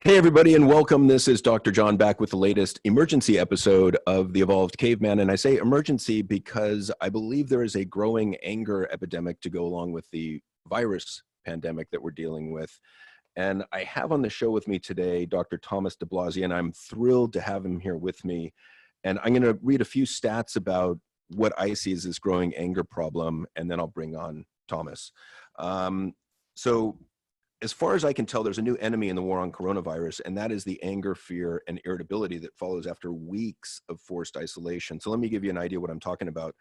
Hey, everybody, and welcome. This is Dr. John back with the latest emergency episode of the Evolved Caveman. And I say emergency because I believe there is a growing anger epidemic to go along with the virus pandemic that we're dealing with. And I have on the show with me today Dr. Thomas DiBlasi, and I'm thrilled to have him here with me. And I'm going to read a few stats about what I see as this growing anger problem, and then I'll bring on Thomas. So as far as I can tell, there's a new enemy in the war on coronavirus, and that is the anger, fear, and irritability that follows after weeks of forced isolation. So let me give you an idea what I'm talking about.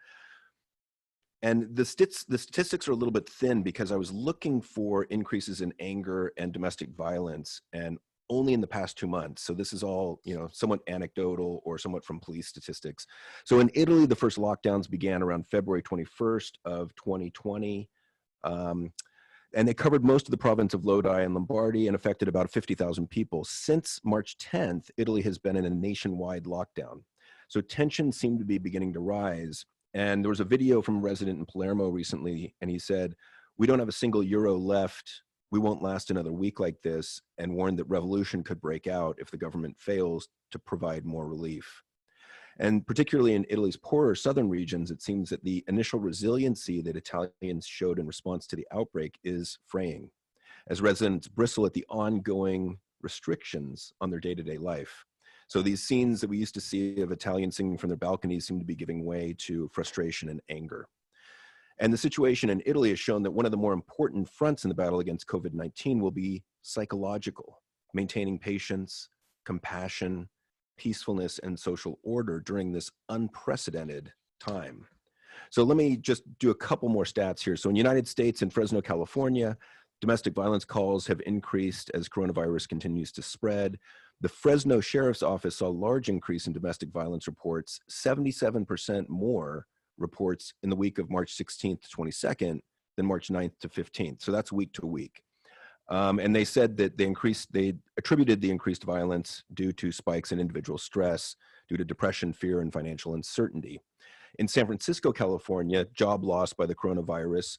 And the statistics are a little bit thin because I was looking for increases in anger and domestic violence, and only in the past 2 months. So this is all, somewhat anecdotal or somewhat from police statistics. So in Italy, the first lockdowns began around February 21st of 2020. And they covered most of the province of Lodi and Lombardy and affected about 50,000 people. Since March 10th, Italy has been in a nationwide lockdown. So tensions seem to be beginning to rise. And there was a video from a resident in Palermo recently, and he said, "We don't have a single euro left. We won't last another week like this," and warned that revolution could break out if the government fails to provide more relief. And particularly in Italy's poorer southern regions, it seems that the initial resiliency that Italians showed in response to the outbreak is fraying, as residents bristle at the ongoing restrictions on their day-to-day life. So these scenes that we used to see of Italians singing from their balconies seem to be giving way to frustration and anger. And the situation in Italy has shown that one of the more important fronts in the battle against COVID-19 will be psychological, maintaining patience, compassion, peacefulness, and social order during this unprecedented time. So let me just do a couple more stats here. So in the United States, in Fresno, California, domestic violence calls have increased as coronavirus continues to spread. The Fresno Sheriff's Office saw a large increase in domestic violence reports, 77% more reports in the week of March 16th to 22nd than March 9th to 15th. So that's week to week. And they said that they attributed the increased violence due to spikes in individual stress, due to depression, fear, and financial uncertainty. In San Francisco, California, job loss by the coronavirus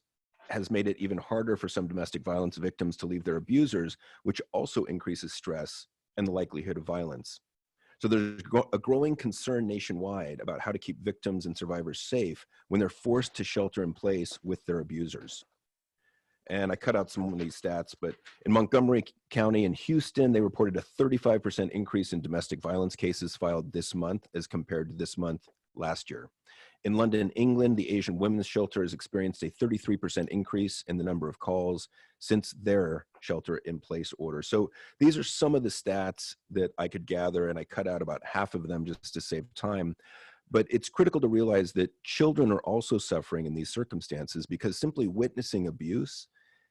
has made it even harder for some domestic violence victims to leave their abusers, which also increases stress and the likelihood of violence. So there's a growing concern nationwide about how to keep victims and survivors safe when they're forced to shelter in place with their abusers. And I cut out some of these stats, but in Montgomery County and Houston, they reported a 35% increase in domestic violence cases filed this month as compared to this month last year. In London, England, the Asian Women's Shelter has experienced a 33% increase in the number of calls since their shelter-in-place order. So these are some of the stats that I could gather, and I cut out about half of them just to save time. But it's critical to realize that children are also suffering in these circumstances because simply witnessing abuse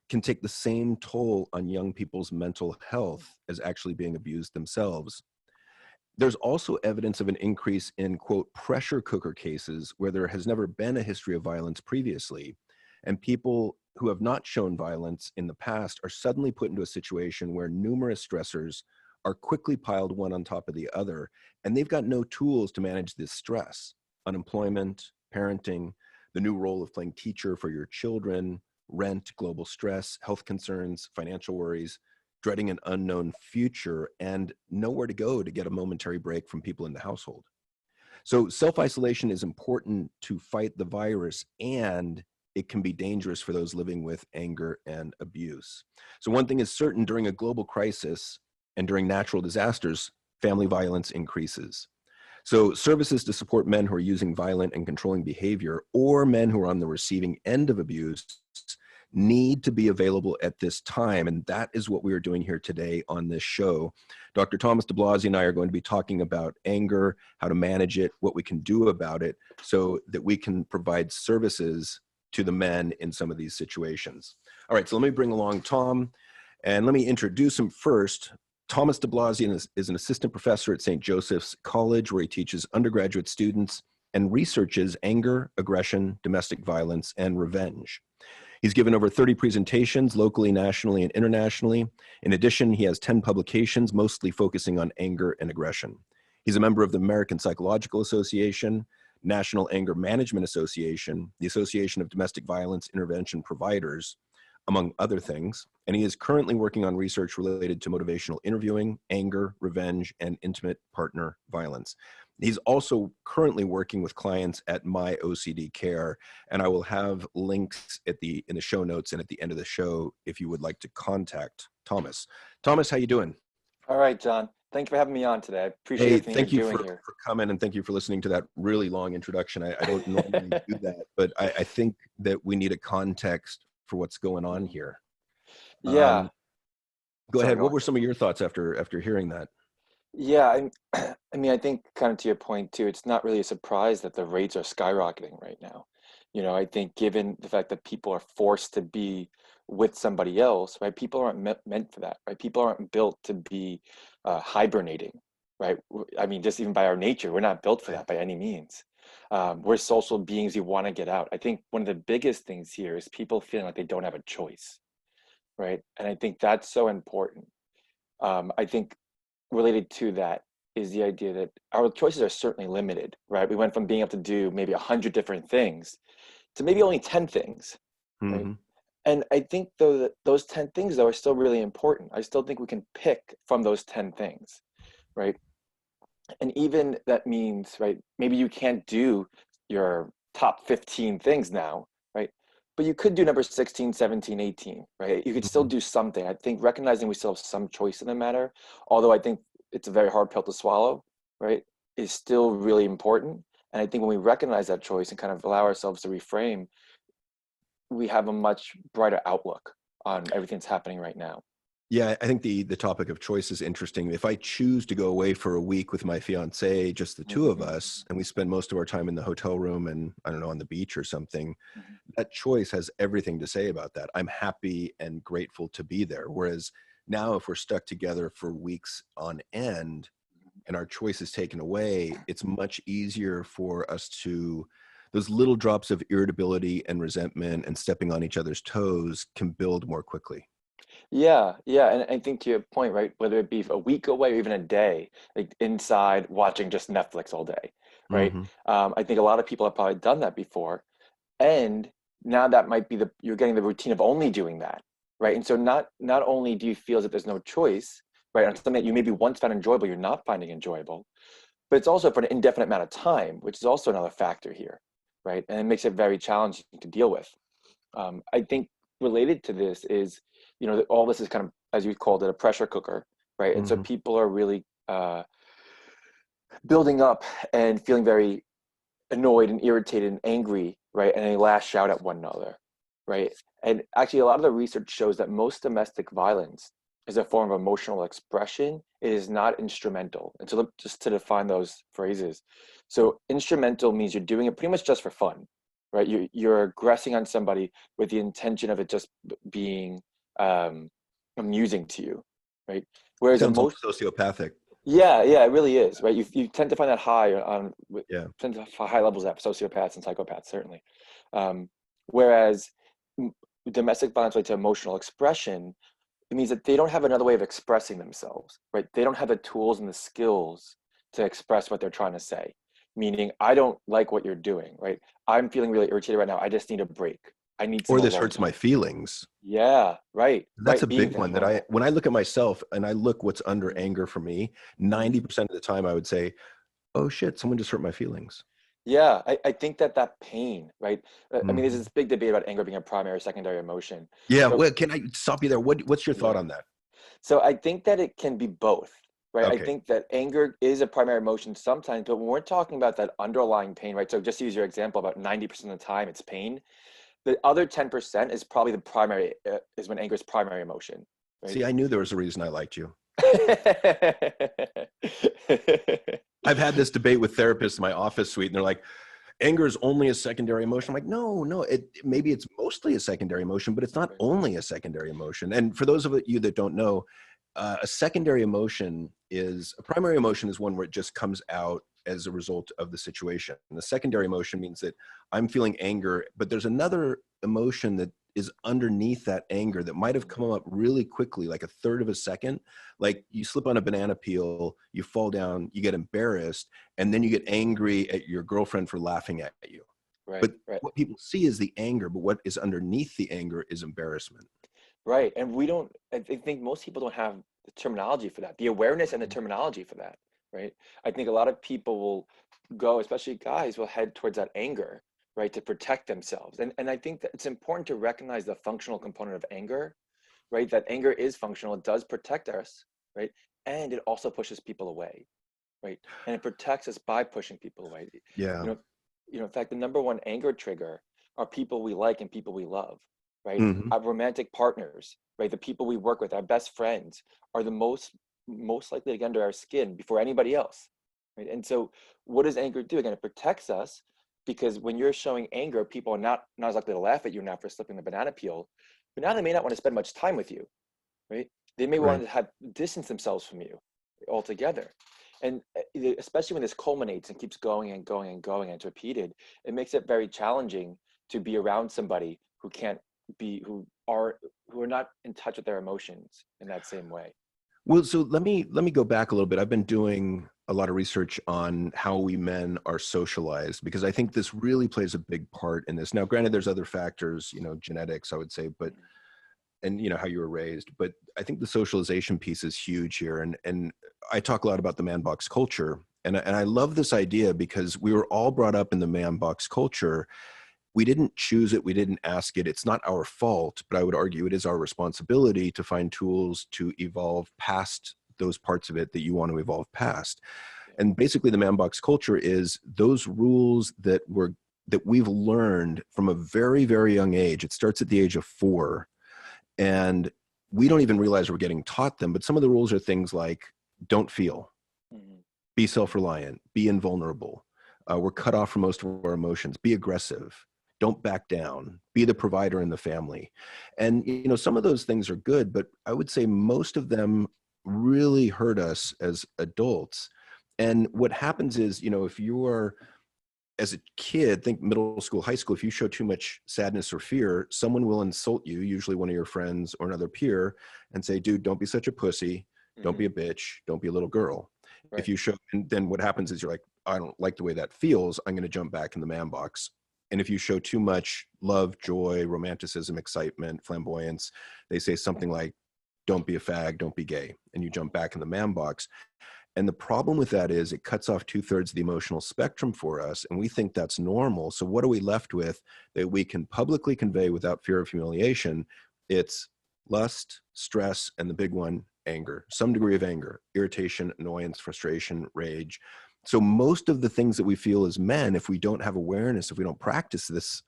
can take the same toll on young people's mental health as actually being abused themselves. There's also evidence of an increase in, quote, pressure cooker cases where there has never been a history of violence previously, and people who have not shown violence in the past are suddenly put into a situation where numerous stressors are quickly piled one on top of the other, and they've got no tools to manage this stress. Unemployment, parenting, the new role of playing teacher for your children, rent, global stress, health concerns, financial worries, dreading an unknown future, and nowhere to go to get a momentary break from people in the household. So self-isolation is important to fight the virus, and it can be dangerous for those living with anger and abuse. So one thing is certain: during a global crisis and during natural disasters, family violence increases. So services to support men who are using violent and controlling behavior, or men who are on the receiving end of abuse, need to be available at this time. And that is what we are doing here today on this show. Dr. Thomas DiBlasi and I are going to be talking about anger, how to manage it, what we can do about it, so that we can provide services to the men in some of these situations. All right, so let me bring along Tom, and let me introduce him first. Thomas DiBlasi is an assistant professor at St. Joseph's College, where he teaches undergraduate students and researches anger, aggression, domestic violence, and revenge. He's given over 30 presentations locally, nationally, and internationally. In addition, he has 10 publications, mostly focusing on anger and aggression. He's a member of the American Psychological Association, National Anger Management Association, the Association of Domestic Violence Intervention Providers, among other things. And he is currently working on research related to motivational interviewing, anger, revenge, and intimate partner violence. He's also currently working with clients at My OCD Care, and I will have links in the show notes and at the end of the show if you would like to contact Thomas. Thomas, how you doing? All right, John. Thank you for having me on today. I appreciate Hey, everything thank you you're doing here. for coming, and thank you for listening to that really long introduction. I don't normally do that, but I think that we need a context for what's going on here. Yeah. Go Sorry, ahead. go What on. were some of your thoughts after hearing that? Yeah, I mean, I think kind of to your point too, it's not really a surprise that the rates are skyrocketing right now. I think given the fact that people are forced to be with somebody else, right? People aren't meant for that, right? People aren't built to be hibernating, right? I mean, just even by our nature, we're not built for Right. that by any means. We're social beings who want to get out. I think one of the biggest things here is people feeling like they don't have a choice, right? And I think that's so important. I think related to that is the idea that our choices are certainly limited, right? We went from being able to do maybe 100 different things to maybe only 10 things, right? Mm-hmm. And I think though that those 10 things though are still really important. I still think we can pick from those 10 things, right? And even that means, right, maybe you can't do your top 15 things now, right? But you could do number 16, 17, 18, right? You could still Mm-hmm. do something. I think recognizing we still have some choice in the matter, although I think it's a very hard pill to swallow, right, is still really important. And I think when we recognize that choice and kind of allow ourselves to reframe, we have a much brighter outlook on everything that's happening right now. Yeah, I think the topic of choice is interesting. If I choose to go away for a week with my fiance, just the two of Mhm, us, and we spend most of our time in the hotel room and I don't know, on the beach or something, mhm. that choice has everything to say about that. I'm happy and grateful to be there. Whereas now, if we're stuck together for weeks on end and our choice is taken away, it's much easier for us to, those little drops of irritability and resentment and stepping on each other's toes can build more quickly. Yeah, yeah, and I think to your point, right, whether it be a week away or even a day, like inside watching just Netflix all day, right? Hmm. I think a lot of people have probably done that before, and now that might be you're getting the routine of only doing that, right? And so not only do you feel that there's no choice, right, on something that you maybe once found enjoyable, you're not finding enjoyable, but it's also for an indefinite amount of time, which is also another factor here, right? And it makes it very challenging to deal with. I think related to this is, all this is kind of, as you called it, a pressure cooker, right? And so Hmm. people are really building up and feeling very annoyed and irritated and angry, right? And they lash out at one another, right? And actually, a lot of the research shows that most domestic violence is a form of emotional expression. It is not instrumental. And so, just to define those phrases, so instrumental means you're doing it pretty much just for fun, right? You're aggressing on somebody with the intention of it just being um, amusing to you, right? Whereas Sounds emotion, almost sociopathic. yeah, yeah, it really is, right? You tend to find that high on Yeah. tend to have high levels of sociopaths and psychopaths, certainly. Um, whereas domestic violence related to emotional expression, it means that they don't have another way of expressing themselves, right? They don't have the tools and the skills to express what they're trying to say. Meaning, I don't like what you're doing, right? I'm feeling really irritated right now. I just need a break. I need some Or this alone hurts my time. feelings. Yeah, right, That's a right. Being big that one that vulnerable. when I look at myself and I look what's under Mhm, anger for me, mhm. 90% of the time I would say, oh shit, someone just hurt my feelings. Yeah, I think that pain, right? I mean, there's Hmm. this big debate about anger being a primary or secondary emotion. Yeah. But Well, can I stop you there? What's your thought yeah, on that? so I think that it can be both, right? I Okay. think that anger is a primary emotion sometimes, but when we're talking about that underlying pain, right? So just to use your example, about 90% of the time it's pain. The other 10% is probably the primary, is when anger is primary emotion, right? See, I knew there was a reason I liked you. I've had this debate with therapists in my office suite, and they're like, anger is only a secondary emotion. I'm like, no, no, maybe it's mostly a secondary emotion, but it's not Right. only a secondary emotion. And for those of you that don't know, a secondary emotion is a primary emotion is one where it just comes out as a result of the situation. And the secondary emotion means that I'm feeling anger, but there's another emotion that is underneath that anger that might have Mhm. come up really quickly, like a third of a second. Like you slip on a banana peel, you fall down, you get embarrassed, and then you get angry at your girlfriend for laughing at you. Right, But right, what people see is the anger, but what is underneath the anger is embarrassment. right. And we don't, I think most people don't have the terminology for that, the awareness and the terminology for that, right? I think a lot of people will go, especially guys, will head towards that anger, right, to protect themselves. And I think that it's important to recognize the functional component of anger, right? That anger is functional, it does protect us, right? And it also pushes people away, right? And it protects us by pushing people away. Yeah. You know, in fact, the number one anger trigger are people we like and people we love, right? Hmm. Our romantic partners, right? The people we work with, our best friends are the most likely to get under our skin before anybody else, right? And so, what does anger do? Again, it protects us because when you're showing anger, people are not as likely to laugh at you now for slipping the banana peel, but now they may not want to spend much time with you, right? They may want Right. to have distance themselves from you altogether. And especially when this culminates and keeps going and going and going and it's repeated, it makes it very challenging to be around somebody who can't be, who are not in touch with their emotions in that same way. Well, so let me go back a little bit. I've been doing a lot of research on how we men are socialized because I think this really plays a big part in this. Now, granted, there's other factors, genetics, I would say, but and how you were raised, but I think the socialization piece is huge here. And I talk a lot about the man box culture, and I love this idea because we were all brought up in the man box culture. We didn't choose it, we didn't ask it. It's not our fault, but I would argue it is our responsibility to find tools to evolve past those parts of it that you want to evolve past. Yeah. And basically the man box culture is those rules that we've learned from a very, very young age. It starts at the age of 4, and we don't even realize we're getting taught them. But some of the rules are things like don't feel, Mhm. be self-reliant, be invulnerable. We're cut off from most of our emotions, be aggressive, don't back down, be the provider in the family. And some of those things are good, but I would say most of them really hurt us as adults. And what happens is, if you're as a kid, think middle school, high school, if you show too much sadness or fear, someone will insult you, usually one of your friends or another peer, and say, dude, don't be such a pussy. Don't be Mhm. a bitch. Don't be a little girl. If Right. you show, and then what happens is you're like, I don't like the way that feels. I'm going to jump back in the man box. And if you show too much love, joy, romanticism, excitement, flamboyance, they say something like, don't be a fag, don't be gay. And you jump back in the man box. And the problem with that is it cuts off 2/3 of the emotional spectrum for us. And we think that's normal. So what are we left with that we can publicly convey without fear of humiliation? It's lust, stress, and the big one, anger, some degree of anger, irritation, annoyance, frustration, rage. So most of the things that we feel as men, if we don't have awareness, if we don't practice this,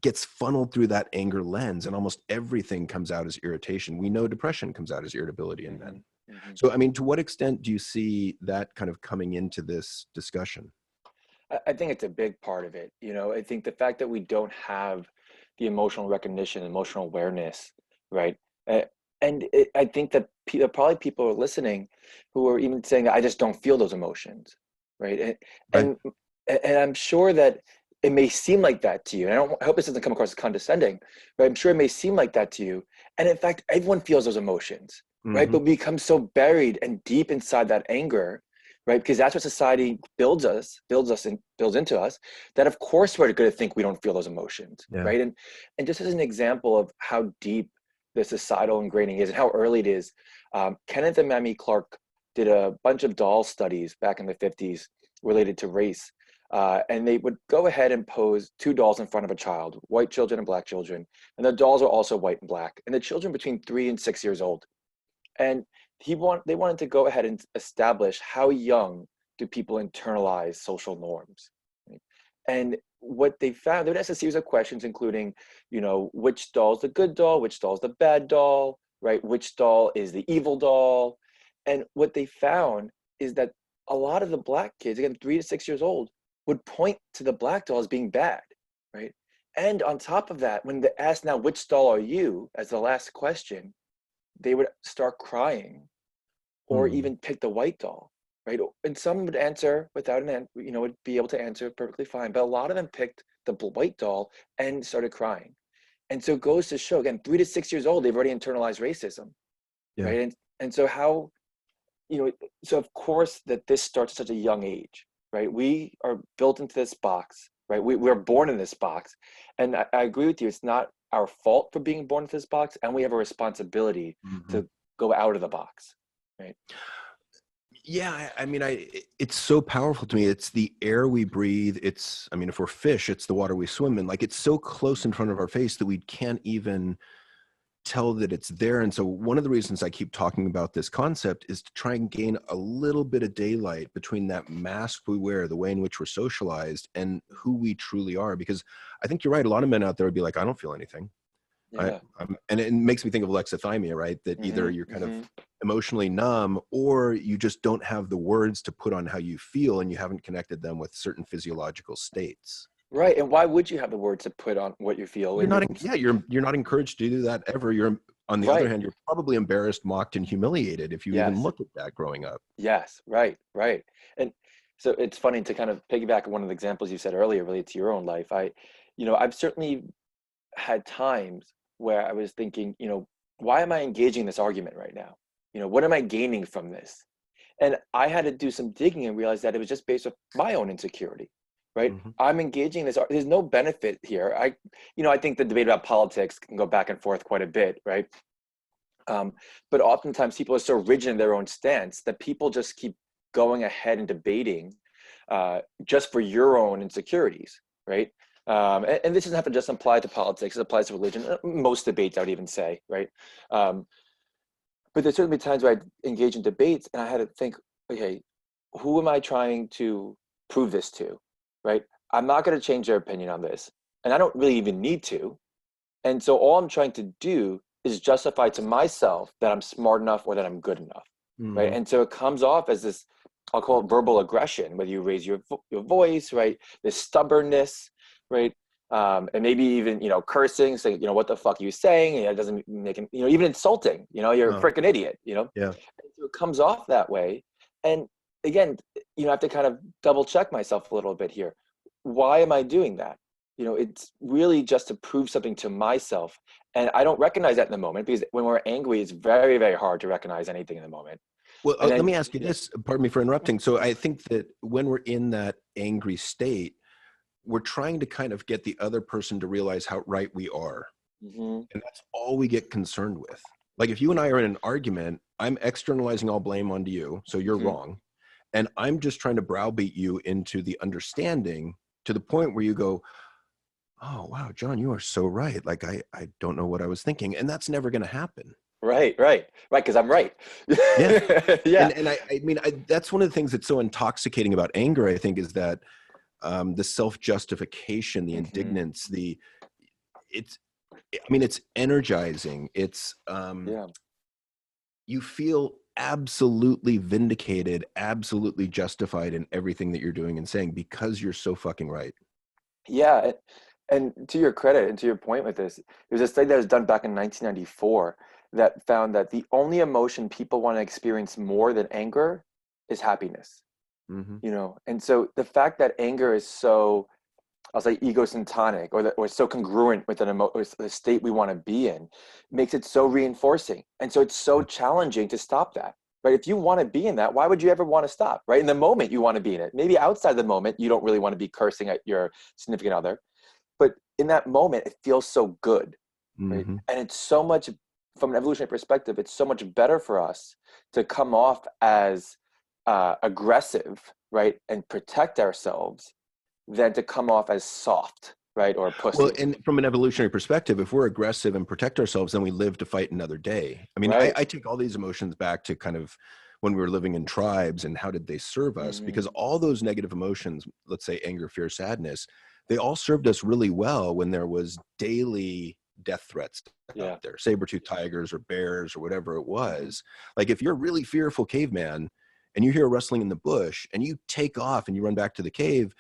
gets funneled through that anger lens, and almost everything comes out as irritation. We know depression comes out as irritability in men. Mhm. Mhm. So, I mean, to what extent do you see that kind of coming into this discussion? I think it's a big part of it. I think the fact that we don't have the emotional recognition, emotional awareness, right? Uh, I think that probably people are listening who are even saying that I just don't feel those emotions, right? Right. And and I'm sure that it may seem like that to you. And I hope this doesn't come across as condescending, but I'm sure it may seem like that to you. And in fact, everyone feels those emotions, right? Hmm. But we become so buried and deep inside that anger, right? Because that's what society builds us and builds into us, that of course we're going to think we don't feel those emotions, Yeah. right? And just as an example of how deep the societal ingraining is and how early it is, Kenneth and Mamie Clark did a bunch of doll studies back in the 50s related to race. And they would go ahead and pose two dolls in front of a child, white children and black children. And the dolls are also white and black. And the children between 3 and 6 years old. And they wanted to go ahead and establish how young do people internalize social norms, right? And what they found, they would ask a series of questions, including, which doll's the good doll, which doll's the bad doll, right? Which doll is the evil doll? And what they found is that a lot of the black kids, again, 3 to 6 years old, would point to the black doll as being bad, right? And on top of that, when they asked now, which doll are you, as the last question, they would start crying or Hmm. even pick the white doll, right? And some would answer without would be able to answer perfectly fine. But a lot of them picked the white doll and started crying. And so it goes to show, again, 3 to 6 years old, they've already internalized racism, Yeah. right? And so so of course that this starts at such a young age, right? We are built into this box, right? We're born in this box. And I agree with you. It's not our fault for being born in this box. And we have a responsibility Mhm. to go out of the box, right? Yeah, it's so powerful to me. It's the air we breathe. I mean, if we're fish, it's the water we swim in. Like, it's so close in front of our face that we can't even tell that it's there. And so one of the reasons I keep talking about this concept is to try and gain a little bit of daylight between that mask we wear, the way in which we're socialized, and who we truly are. Because I think you're right. A lot of men out there would be like, I don't feel anything. Yeah. And it makes me think of alexithymia, right? That either you're kind of emotionally numb, or you just don't have the words to put on how you feel, and you haven't connected them with certain physiological states. Right. And why would you have the words to put on what you feel when You're not encouraged to do that ever. You're, on the other right. hand, you're probably embarrassed, mocked, and humiliated if you even Yes. look at that growing up. Yes. Right. Right. And so it's funny to kind of piggyback on one of the examples you said earlier related to your own life. I've certainly had times where I was thinking, why am I engaging in this argument right now? What am I gaining from this? And I had to do some digging and realize that it was just based on my own insecurity, right? Mhm. I'm engaging in this. There's no benefit here. I think the debate about politics can go back and forth quite a bit, right? But oftentimes people are so rigid in their own stance that people just keep going ahead and debating just for your own insecurities, right? And this doesn't have to just apply to politics. It applies to religion. Most debates, I would even say, right? But there's certainly times where I engage in debates and I had to think, okay, who am I trying to prove this to, right? I'm not going to change their opinion on this, and I don't really even need to. And so all I'm trying to do is justify to myself that I'm smart enough or that I'm good enough, right? Mhm. And so it comes off as this, I'll call it verbal aggression, whether you raise your voice, right? This stubbornness, right? And maybe even, cursing, saying, what the fuck are you saying? It doesn't make it, even insulting, you're a Oh, freaking idiot, yeah. And so it comes off that way. And again, I have to kind of double check myself a little bit here. Why am I doing that? It's really just to prove something to myself. And I don't recognize that in the moment, because when we're angry, it's very, very hard to recognize anything in the moment. Well, And let then, me ask you this. Pardon me for interrupting. So I think that when we're in that angry state, we're trying to kind of get the other person to realize how right we are. mhm, And that's all we get concerned with. Like, if you and I are in an argument, I'm externalizing all blame onto you, so you're mhm, wrong. And I'm just trying to browbeat you into the understanding, to the point where you go, oh, wow, John, you are so right. Like, I don't know what I was thinking. And that's never going to happen. right, because I'm right. Yeah. Yeah. That's one of the things that's so intoxicating about anger, I think, is that the self-justification, the hmm indignance, it's, it's energizing. Yeah. You feel absolutely vindicated, absolutely justified in everything that you're doing and saying, because you're so fucking right. Yeah. And to your credit and to your point with this, there's a study that was done back in 1994 that found that the only emotion people want to experience more than anger is happiness. Mm-hmm. And so the fact that anger is so, I'll say, egocentric, or so congruent with with the state we want to be in, makes it so reinforcing. And so it's so challenging to stop that, right? If you want to be in that, why would you ever want to stop, right? In the moment you want to be in it. Maybe outside the moment, you don't really want to be cursing at your significant other, but in that moment, it feels so good, right? Mm-hmm. And it's so much, from an evolutionary perspective, it's so much better for us to come off as aggressive, right? And protect ourselves than to come off as soft, right? Or a Well, pussy, and from an evolutionary perspective, if we're aggressive and protect ourselves, then we live to fight another day. right? I take all these emotions back to kind of when we were living in tribes and how did they serve us? Because hmm all those negative emotions, let's say anger, fear, sadness, they all served us really well when there was daily death threats out Yeah. there, saber-toothed tigers or bears or whatever it hmm was. Like, if you're a really fearful caveman and you hear rustling in the bush and you take off and you run back to the cave,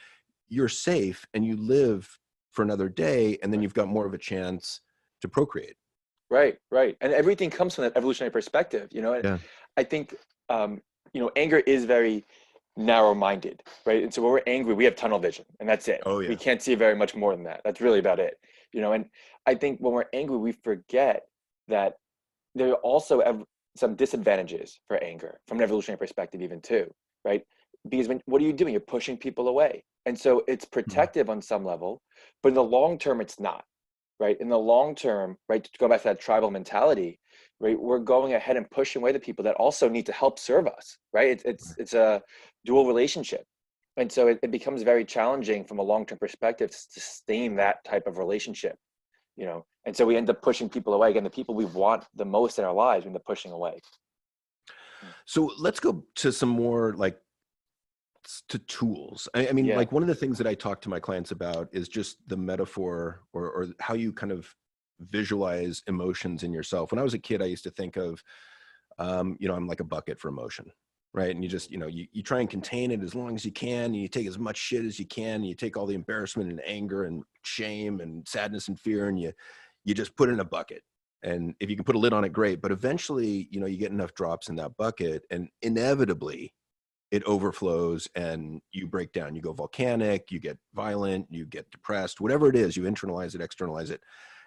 you're safe and you live for another day, and then Right. you've got more of a chance to procreate. Right. And everything comes from that evolutionary perspective, And Yeah. I think, anger is very narrow-minded, right? And so when we're angry, we have tunnel vision, and that's it. Oh We yeah. can't see very much more than that. That's really about it, And I think when we're angry, we forget that there are also some disadvantages for anger from an evolutionary perspective, even too, right? because what are you doing? You're pushing people away. And so it's Mhm. protective on some level, but in the long term, it's not, right? In the long term, right, to go back to that tribal mentality, right, we're going ahead and pushing away the people that also need to help serve us, right? It's a dual relationship. And so it becomes very challenging from a long-term perspective to sustain that type of relationship, and so we end up pushing people away. Again, the people we want the most in our lives, we end up pushing away. So let's go to some more like to tools. I mean, Yeah. like one of the things that I talk to my clients about is just the metaphor or how you kind of visualize emotions in yourself. When I was a kid, I used to think of, I'm like a bucket for emotion, right? And you just, you try and contain it as long as you can. And you take as much shit as you can. And you take all the embarrassment and anger and shame and sadness and fear, and you just put it in a bucket. And if you can put a lid on it, great. But eventually, you get enough drops in that bucket, and inevitably it overflows and you break down. You go volcanic, you get violent, you get depressed, whatever it is, you internalize it, externalize it.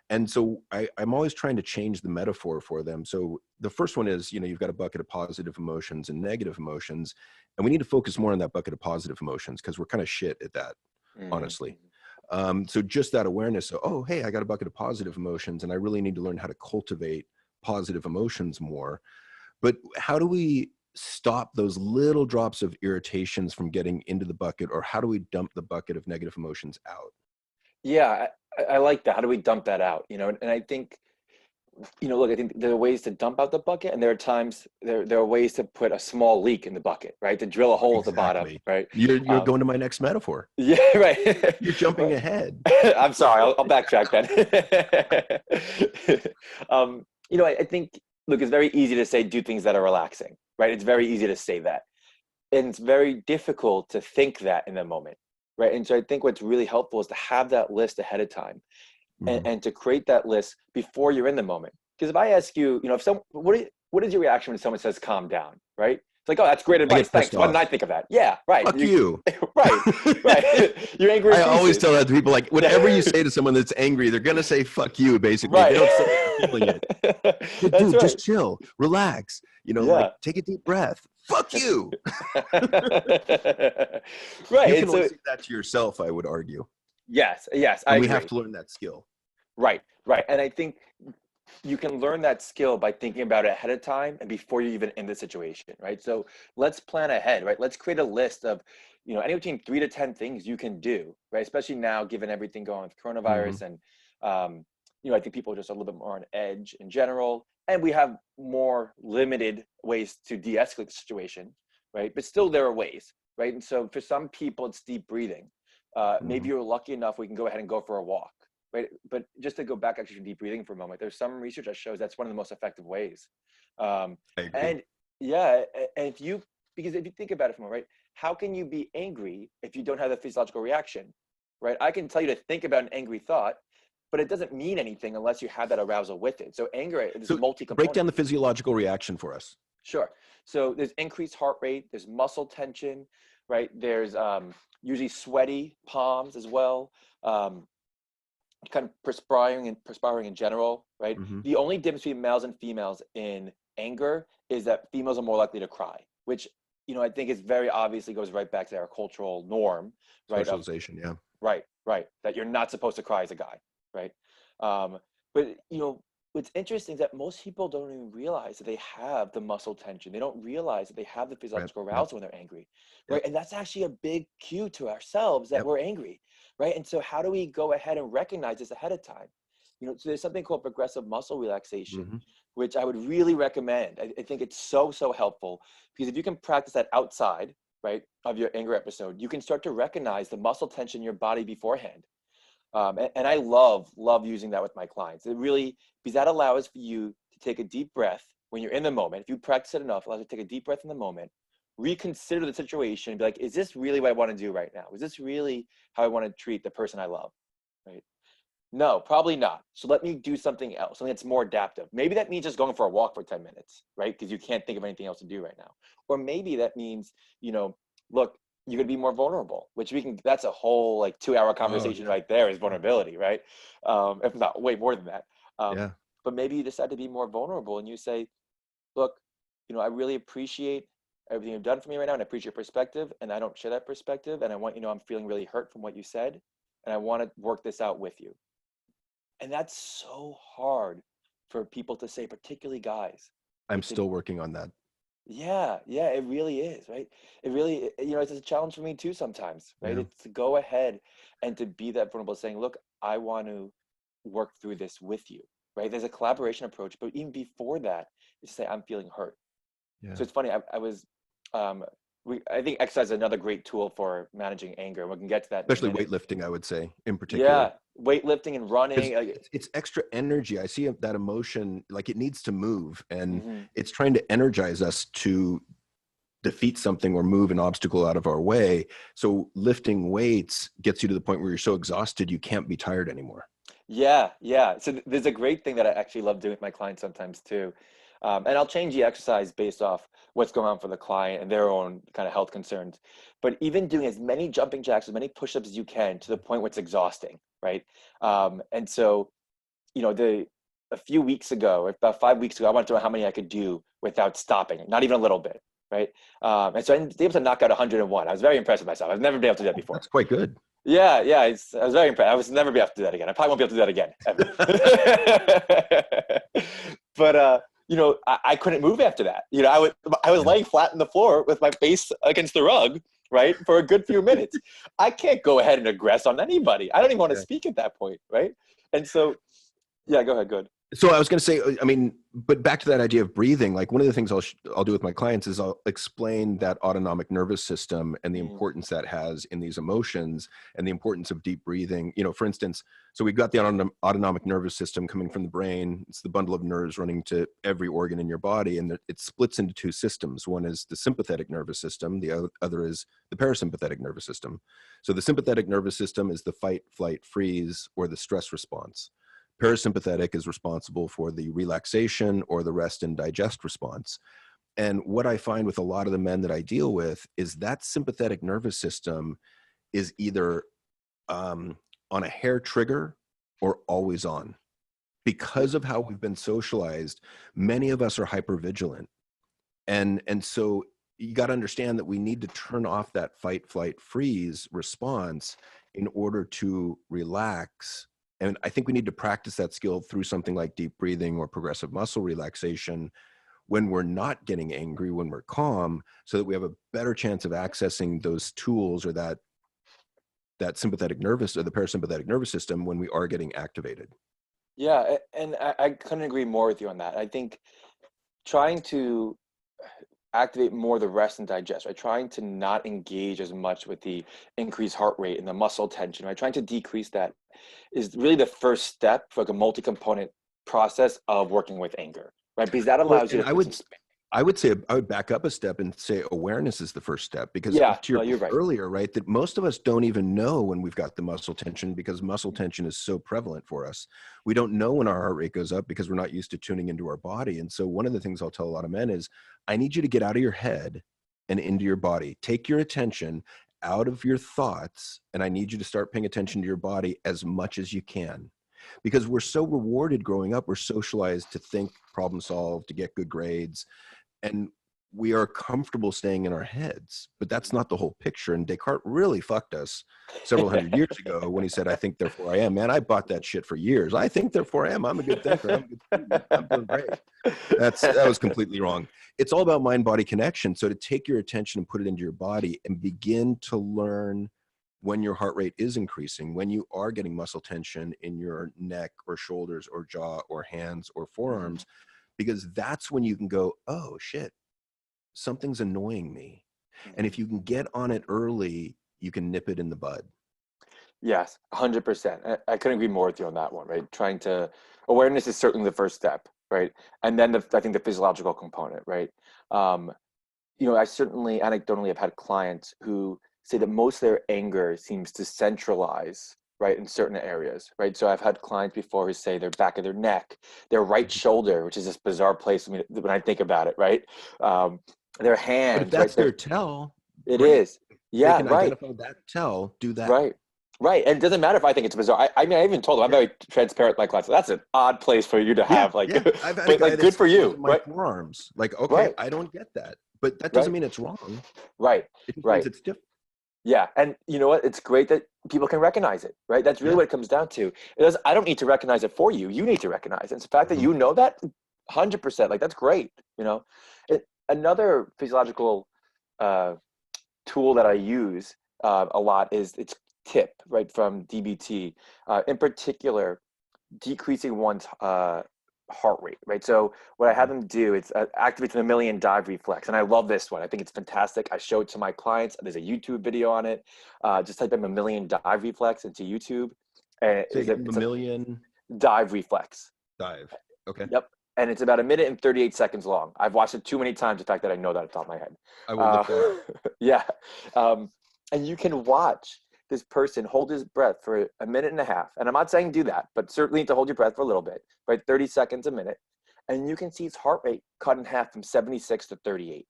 And so I'm always trying to change the metaphor for them. So the first one is, you've got a bucket of positive emotions and negative emotions, and we need to focus more on that bucket of positive emotions because we're kind of shit at that, Mm-hmm. honestly. So just that awareness of, oh, hey, I got a bucket of positive emotions and I really need to learn how to cultivate positive emotions more. But how do we stop those little drops of irritations from getting into the bucket, or how do we dump the bucket of negative emotions out? Yeah, I like that. How do we dump that out? And I think, look, I think there are ways to dump out the bucket, and there are times there are ways to put a small leak in the bucket, right? To drill a hole at the bottom, Exactly. right? You're going to my next metaphor. Yeah, right. You're jumping Right. ahead. I'm sorry. I'll backtrack then. I think, look, it's very easy to say do things that are relaxing, right? It's very easy to say that, and it's very difficult to think that in the moment, right? And so I think what's really helpful is to have that list ahead of time, and, Mhm. and to create that list before you're in the moment. Because if I ask you, if some what is your reaction when someone says calm down, right? It's like, oh, that's great I advice, get pissed thanks. Why didn't I off. think of that? Yeah, right. Fuck you. Right, right. You're angry in I always pieces. tell that to people, like, Yeah. whatever you say to someone that's angry, they're going to say, fuck you, basically. If they Right. don't say it, they're feeling it. That's Dude, right. just chill, relax, like Yeah. take a deep breath. Fuck you. Right. You And can only so, say that to yourself, I would argue. yes, I And we have agree. to learn that skill. Right, right. And I think you can learn that skill by thinking about it ahead of time and before you're even in the situation, right? So let's plan ahead, right? Let's create a list of, anywhere between 3 to 10 things you can do, right? Especially now, given everything going with Mhm. coronavirus, and I think people are just a little bit more on edge in general, and we have more limited ways to de-escalate the situation, right? But still, there are ways, right? And so for some people, it's deep breathing. Maybe Mhm. you're lucky enough we can go ahead and go for a walk, right? But just to go back actually to deep breathing for a moment, there's some research that shows that's one of the most effective ways. Um, I agree. and yeah, and because if you think about it from right, how can you be angry if you don't have the physiological reaction, right? I can tell you to think about an angry thought, but it doesn't mean anything unless you have that arousal with it. So anger is So break multi-component. down the physiological reaction for us. Sure. So there's increased heart rate, there's muscle tension, right? There's usually sweaty palms as well. Um, Kind of perspiring in general, right? Mhm. The only difference between males and females in anger is that females are more likely to cry, which I think is very obviously goes right back to our cultural norm, right? Of Socialization, yeah. right, that you're not supposed to cry as a guy, right? But what's interesting is that most people don't even realize that they have the muscle tension. They don't realize that they have the Right. physiological Yep. arousal when they're angry, right? Yep. And that's actually a big cue to ourselves that Yep. we're angry, right? And so how do we go ahead and recognize this ahead of time? So there's something called progressive muscle relaxation, Mhm. which I would really recommend. I think it's so helpful, because if you can practice that outside, right, of your anger episode, you can start to recognize the muscle tension in your body beforehand. And I love using that with my clients. It really, because that allows for you to take a deep breath when you're in the moment. If you practice it enough, it allows you to take a deep breath in the moment, reconsider the situation, and be like, is this really what I want to do right now? Is this really how I want to treat the person I love? Right? No, probably not. So let me do something else, something that's more adaptive. Maybe that means just going for a walk for 10 minutes, right? Because you can't think of anything else to do right now. Or maybe that means, look, you're gonna be more vulnerable, which that's a whole like 2 hour Oh, conversation yeah. right there, is Yeah. vulnerability, right? If not way more than that. Um, Yeah. but maybe you decide to be more vulnerable and you say, look, I really appreciate everything you've done for me right now, and I appreciate your perspective, and I don't share that perspective, and I want you to know I'm feeling really hurt from what you said, and I want to work this out with you. And that's so hard for people to say, particularly guys. I'm still working on that. Yeah, it really is, right? It really, it's a challenge for me too sometimes, right? Yeah. It's to go ahead and to be that vulnerable, saying, look, I want to work through this with you, right? There's a collaboration approach, but even before that, is to say, I'm feeling hurt. Yeah. So it's funny, I think exercise is another great tool for managing anger. We can get to that in a Especially minute. weightlifting, I would say, in particular. Yeah, weightlifting and running. It's extra energy. I see that emotion, like it needs to move, and Mhm. it's trying to energize us to defeat something or move an obstacle out of our way. So lifting weights gets you to the point where you're so exhausted you can't be tired anymore. Yeah. So there's a great thing that I actually love doing with my clients sometimes too. And I'll change the exercise based off what's going on for the client and their own kind of health concerns. But even doing as many jumping jacks, as many push-ups as you can to the point where it's exhausting, right? And so, a few weeks ago, about 5 weeks ago, I wanted to know how many I could do without stopping, not even a little bit, right? And so I was able to knock out 101. I was very impressed with myself. I've never been able to do that before. That's quite good. Yeah, I was very impressed. I was never be able to do that again. I probably won't be able to do that again ever. But I couldn't move after that. I was laying flat on the floor with my face against the rug, right, for a good few minutes. I can't go ahead and aggress on anybody. I don't even want to speak at that point, right? And so, yeah, go ahead. So I was going to say, I mean, but back to that idea of breathing, like one of the things I'll do with my clients is I'll explain that autonomic nervous system and the importance that has in these emotions and the importance of deep breathing. For instance, so we've got the autonomic nervous system coming from the brain. It's the bundle of nerves running to every organ in your body, and it splits into two systems. One is the sympathetic nervous system. The other is the parasympathetic nervous system. So the sympathetic nervous system is the fight, flight, freeze, or the stress response. Parasympathetic is responsible for the relaxation or the rest and digest response. And what I find with a lot of the men that I deal with is that sympathetic nervous system is either on a hair trigger or always on. Because of how we've been socialized, many of us are hypervigilant. And so you got to understand that we need to turn off that fight, flight, freeze response in order to relax. And I think we need to practice that skill through something like deep breathing or progressive muscle relaxation when we're not getting angry, when we're calm, so that we have a better chance of accessing those tools or that sympathetic nervous or the parasympathetic nervous system when we are getting activated. Yeah, and I couldn't agree more with you on that. I think trying to activate more the rest and digest, right? Trying to not engage as much with the increased heart rate and the muscle tension, right? Trying to decrease that is really the first step for like a multi-component process of working with anger, right? Because that allows you to I would say I would back up a step and say awareness is the first step, because you're right. Earlier, right, that most of us don't even know when we've got the muscle tension, because muscle tension is so prevalent for us. We don't know when our heart rate goes up because we're not used to tuning into our body. And so one of the things I'll tell a lot of men is, I need you to get out of your head and into your body. Take your attention out of your thoughts, and I need you to start paying attention to your body as much as you can. Because we're so rewarded growing up, we're socialized to think, problem solve, to get good grades. And we are comfortable staying in our heads, but that's not the whole picture. And Descartes really fucked us several hundred years ago when he said, I think, therefore I am. Man, I bought that shit for years. I think, therefore I am. I'm a good thinker. I'm a good student. I'm doing great. That was completely wrong. It's all about mind-body connection. So to take your attention and put it into your body and begin to learn when your heart rate is increasing, when you are getting muscle tension in your neck or shoulders or jaw or hands or forearms, because that's when you can go, oh shit, something's annoying me. And if you can get on it early, you can nip it in the bud. Yes, 100%. I couldn't agree more with you on that one, right? Awareness is certainly the first step, right? And then I think the physiological component, right? I certainly anecdotally have had clients who say that most of their anger seems to centralize, right, in certain areas, right? So I've had clients before who say their back of their neck, their right shoulder, which is this bizarre place when I think about it, right? Their hands. But if that's their tell, it is. Yeah, they can identify that tell, do that. Right. And it doesn't matter if I think it's bizarre. I even told them, I'm very transparent with my clients. That's an odd place for you to have, I've had but like, good for you. My forearms. Like, okay, I don't get that. but that doesn't Right. mean it's wrong. Right. It just means Right. it's different. Yeah. And you know what? It's great that people can recognize it, right? That's really Yeah. what it comes down to. I don't need to recognize it for you. You need to recognize it. It's the fact that Mhm. you know that 100%, like that's great. Another physiological uh, tool that I use a lot is it's tip, right, from DBT, in particular, decreasing one's heart rate, right? So what I have them do, it's activates the mammalian dive reflex. And I love this one. I think it's fantastic. I show it to my clients. There's a YouTube video on it. Just type in mammalian dive reflex into YouTube. And Say again, it's a mammalian dive reflex. dive. Okay. Yep. And it's about 1 minute and 38 seconds long. I've watched it too many times, the fact that I know that off the top of my head. I will look that up. Yeah. And you can watch this person hold his breath for 1.5 minutes. And I'm not saying do that, but certainly need to hold your breath for a little bit, right? 30 seconds a minute. And you can see his heart rate cut in half from 76 to 38,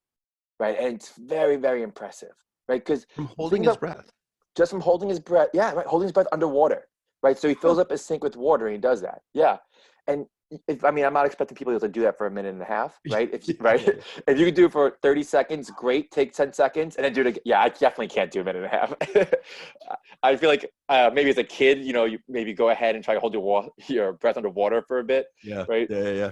right? And it's very, very impressive, right? Because From holding his breath. just from holding his breath, yeah, right, holding his breath underwater, right? So he fills up his sink with water and he does that. Yeah. And I'm not expecting people to do that for 1.5 minutes, right? Right? If you can do it for 30 seconds, great. Take 10 seconds and then do it again. Yeah, I definitely can't do 1.5 minutes. I feel like maybe as a kid, you maybe go ahead and try to hold your breath underwater for a bit. Yeah. Right. Yeah.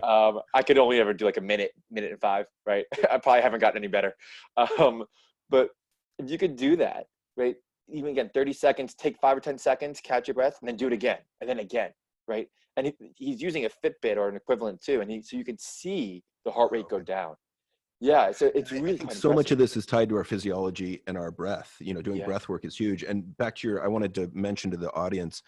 I could only ever do like 1.5 minutes, right? I probably haven't gotten any better. But if you could do that, right? Even again, 30 seconds, take 5 or 10 seconds, catch your breath, and then do it again, and then again, right? And he's using a Fitbit or an equivalent too, and so you can see the heart rate go down. Yeah, so it's really I think so much of this is tied to our physiology and our breath. Doing breath work is huge. And back to I wanted to mention to the audience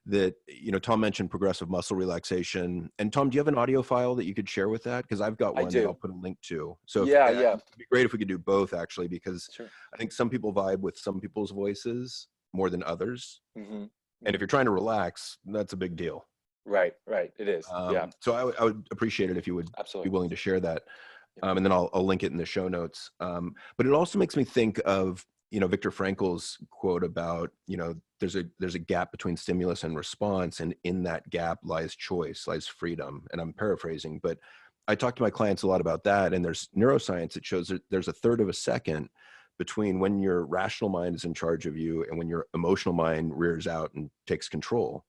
that, Tom mentioned progressive muscle relaxation. And Tom, do you have an audio file that you could share with that? Because I've got one that I'll put a link to. So it'd be great if we could do both, actually, because I think some people vibe with some people's voices more than others. Mm-hmm. And if you're trying to relax, that's a big deal. Right. It is. So I would appreciate it if you would be willing to share that. And then I'll link it in the show notes. But it also makes me think of, Viktor Frankl's quote about, there's a gap between stimulus and response. And in that gap lies choice, lies freedom. And I'm paraphrasing, but I talk to my clients a lot about that. And there's neuroscience that shows that there's 1/3 of a second between when your rational mind is in charge of you and when your emotional mind rears out and takes control.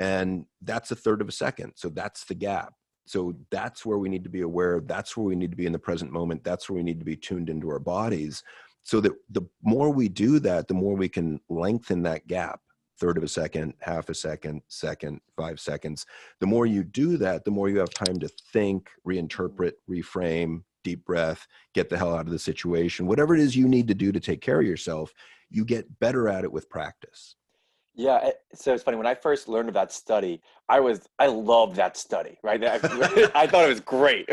And that's 1/3 of a second. So that's the gap. So that's where we need to be aware. That's where we need to be in the present moment. That's where we need to be tuned into our bodies, so that the more we do that, the more we can lengthen that gap. 1/3 of a second, half a second, 5 seconds. The more you do that, the more you have time to think, reinterpret, reframe, deep breath, get the hell out of the situation. Whatever it is you need to do to take care of yourself, you get better at it with practice. Yeah, so it's funny, when I first learned of that study, I loved that study, right? I thought it was great,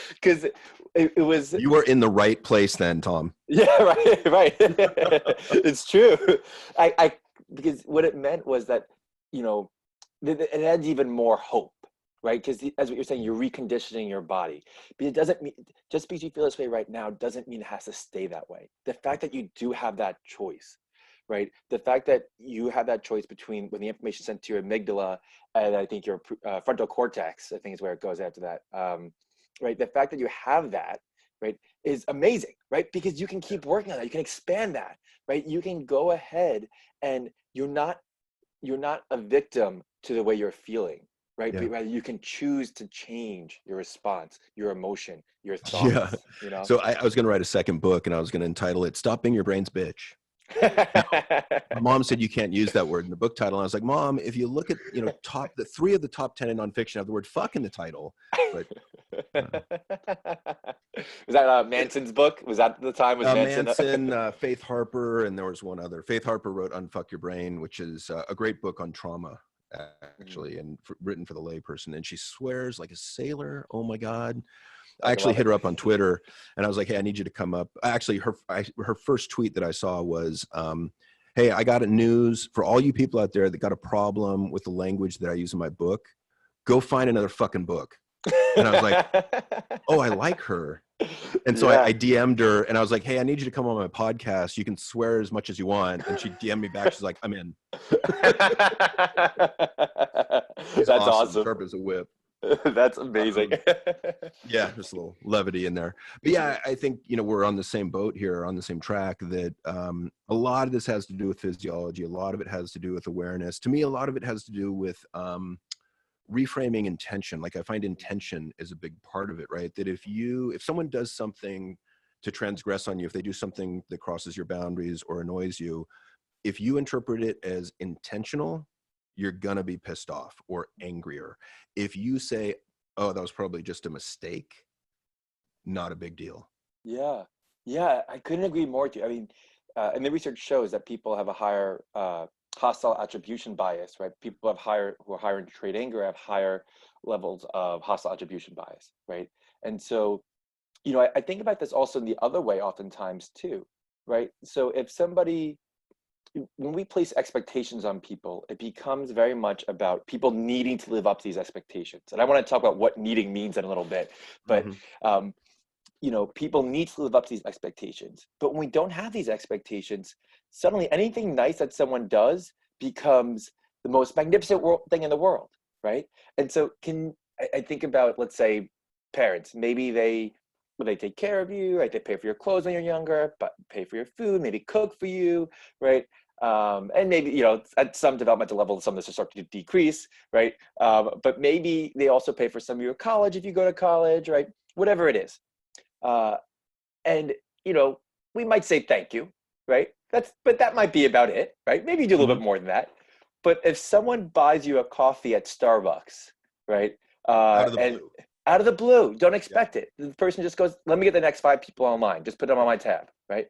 because it was. You were in the right place then, Tom. Yeah, right. It's true. Because what it meant was that, it adds even more hope, right? Because as what you're saying, you're reconditioning your body. But it doesn't mean, just because you feel this way right now doesn't mean it has to stay that way. The fact that you do have that choice, right? The fact that you have that choice between when the information is sent to your amygdala and I think your frontal cortex, I think is where it goes after that, right? The fact that you have that, right, is amazing, right? Because you can keep working on that. You can expand that, right? You can go ahead and you're not a victim to the way you're feeling, right? But rather you can choose to change your response, your emotion, your thoughts. So I was going to write a second book, and I was going to entitle it "Stop Being Your Brain's Bitch." My mom said you can't use that word in the book title. And I was like, Mom, if you look at the 3 of the top 10 in nonfiction have the word "fuck" in the title. But was that Manson's book? Was that the time? Was Manson, Faith Harper, and there was one other. Faith Harper wrote "Unfuck Your Brain," which is a great book on trauma, actually, and written for the layperson. And she swears like a sailor. Oh my God. I actually hit her up on Twitter, and I was like, "Hey, I need you to come up." Actually, her first tweet that I saw was, "Hey, I got news for all you people out there that got a problem with the language that I use in my book. Go find another fucking book." And I was like, "Oh, I like her." And so I DM'd her, and I was like, "Hey, I need you to come on my podcast. You can swear as much as you want." And she DM'd me back. She's like, "I'm in." That's awesome. Sharp as a whip. That's amazing. Yeah, just a little levity in there. But yeah, I think, we're on the same boat here, on the same track, that a lot of this has to do with physiology. A lot of it has to do with awareness. To me, a lot of it has to do with reframing intention. Like, I find intention is a big part of it, right? That if someone does something to transgress on you, if they do something that crosses your boundaries or annoys you, if you interpret it as intentional, you're gonna be pissed off or angrier. If you say, oh, that was probably just a mistake, not a big deal. Yeah, yeah, I couldn't agree more with you. I mean, and the research shows that people have a higher hostile attribution bias, right? People who are higher in trait anger have higher levels of hostile attribution bias, right? And so, I think about this also in the other way oftentimes too, right? So when we place expectations on people, it becomes very much about people needing to live up to these expectations. And I want to talk about what needing means in a little bit, but Mm-hmm. um, people need to live up to these expectations. But when we don't have these expectations, suddenly anything nice that someone does becomes the most magnificent thing in the world, right? And so I think about, let's say, parents. Maybe they take care of you, right? They pay for your clothes when you're younger, but pay for your food, maybe cook for you, right? And maybe, at some developmental level, some of this will start to decrease, right? But maybe they also pay for some of your college if you go to college, right? Whatever it is. Uh, and we might say thank you, right? But that might be about it, right? Maybe you do a little Mm-hmm. bit more than that. But if someone buys you a coffee at Starbucks, right? Out of the And blue. out of the blue, don't Yeah. expect it. The person just goes, let me get the next 5 people online. Just put them on my tab, right?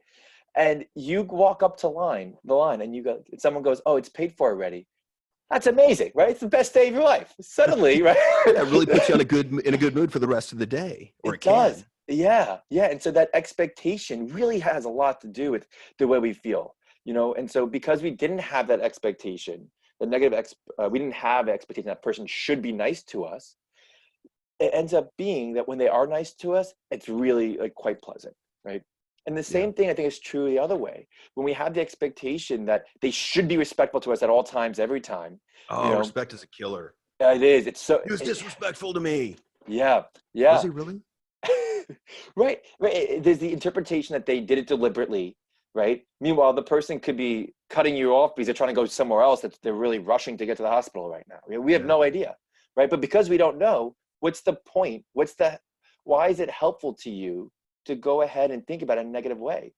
And you walk up to the line, and someone goes, oh, it's paid for already. That's amazing, right? It's the best day of your life. Suddenly, right? Yeah, it really puts you in a good mood for the rest of the day, or it It does. can. Yeah. Yeah. And so that expectation really has a lot to do with the way we feel, And so because we didn't have that expectation, we didn't have the expectation that person should be nice to us, it ends up being that when they are nice to us, it's really like quite pleasant, right? And the Yeah. same thing I think is true the other way. When we have the expectation that they should be respectful to us at all times, every time, you Oh, know, respect is a killer. it is. He was disrespectful to me. Yeah, Was yeah. he really? Right, right. There's the interpretation that they did it deliberately, right? Meanwhile, the person could be cutting you off because they're trying to go somewhere else, that they're really rushing to get to the hospital right now. We have Yeah. no idea, right? But because we don't know, what's the point? Why is it helpful to you to go ahead and think about it in a negative way?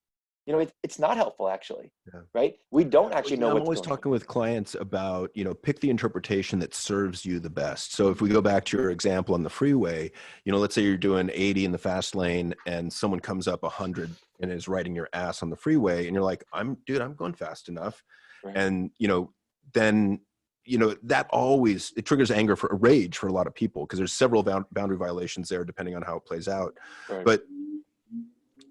It's not helpful, actually, Yeah. right? We don't Well, actually know yeah, I'm what's always going on. talking with clients about, pick the interpretation that serves you the best. So if we go back to your example on the freeway, let's say you're doing 80 in the fast lane and someone comes up 100 and is riding your ass on the freeway, and you're like, I'm going fast enough. Right, And, then, that always, it triggers anger for a rage for a lot of people, because there's several boundary violations there, depending on how it plays out. right, But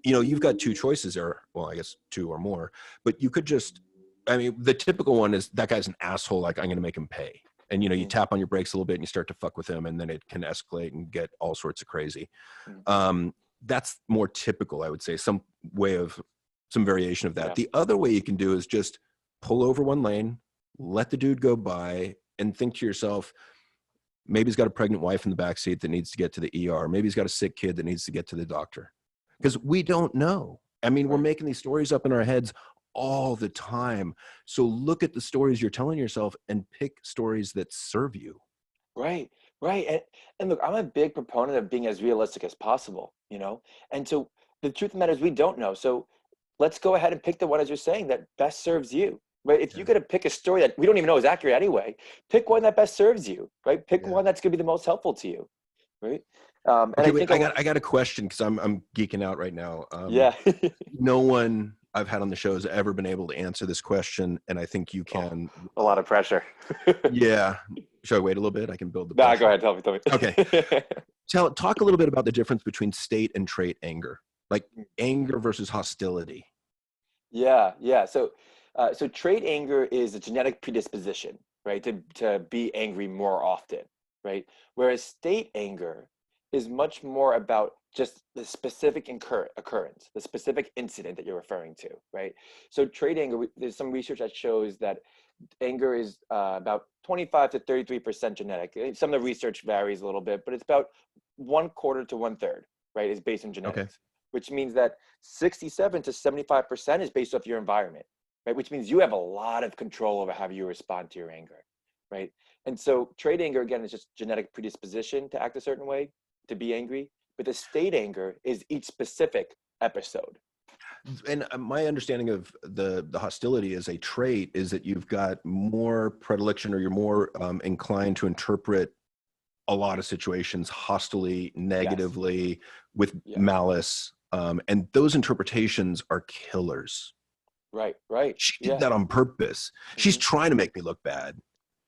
you've got two choices there. Well, I guess two or more, but you could just, I mean, the typical one is that guy's an asshole, like, I'm going to make him pay. And, you mm-hmm, tap on your brakes a little bit and you start to fuck with him, and then it can escalate and get all sorts of crazy. mm-hmm. That's more typical, I would say, some variation of that. Yeah, The other way you can do is just pull over one lane, let the dude go by, and think to yourself, maybe he's got a pregnant wife in the backseat that needs to get to the ER. Maybe he's got a sick kid that needs to get to the doctor. Because we don't know. I mean, we're right. making these stories up in our heads all the time. So look at the stories you're telling yourself and pick stories that serve you. Right, right. And look, I'm a big proponent of being as realistic as possible, And so the truth of the matter is we don't know. So let's go ahead and pick the one, as you're saying, that best serves you. Right. If Yeah. you're gonna pick a story that we don't even know is accurate anyway, pick one that best serves you, right? Pick Yeah. one that's gonna be the most helpful to you. Right. And Okay, I wait, think I got a question, because I'm geeking out right now. yeah. No one I've had on the show has ever been able to answer this question, and I think you Oh, can. a lot of pressure. Yeah. Should I wait a little bit? I can build the Nah, go pressure. ahead, tell me. Okay. Talk a little bit about the difference between state and trait anger, like anger versus hostility. Yeah, yeah. So trait anger is a genetic predisposition, right, to be angry more often, right? Whereas state anger is much more about just the specific occurrence, the specific incident that you're referring to, right? So trait anger, there's some research that shows that anger is about 25 to 33% genetic. Some of the research varies a little bit, but it's about 1/4 to 1/3, right, is based on Okay. genetics, which means that 67 to 75% is based off your environment, right? Which means you have a lot of control over how you respond to your anger, right? And so trait anger, again, is just genetic predisposition to act a certain way, to be angry. But the state anger is each specific episode. And my understanding of the hostility as a trait is that you've got more predilection, or you're more inclined to interpret a lot of situations hostilely, negatively, with malice. And those interpretations are killers. Right. She did that on purpose. She's Mm-hmm. trying to make me look bad.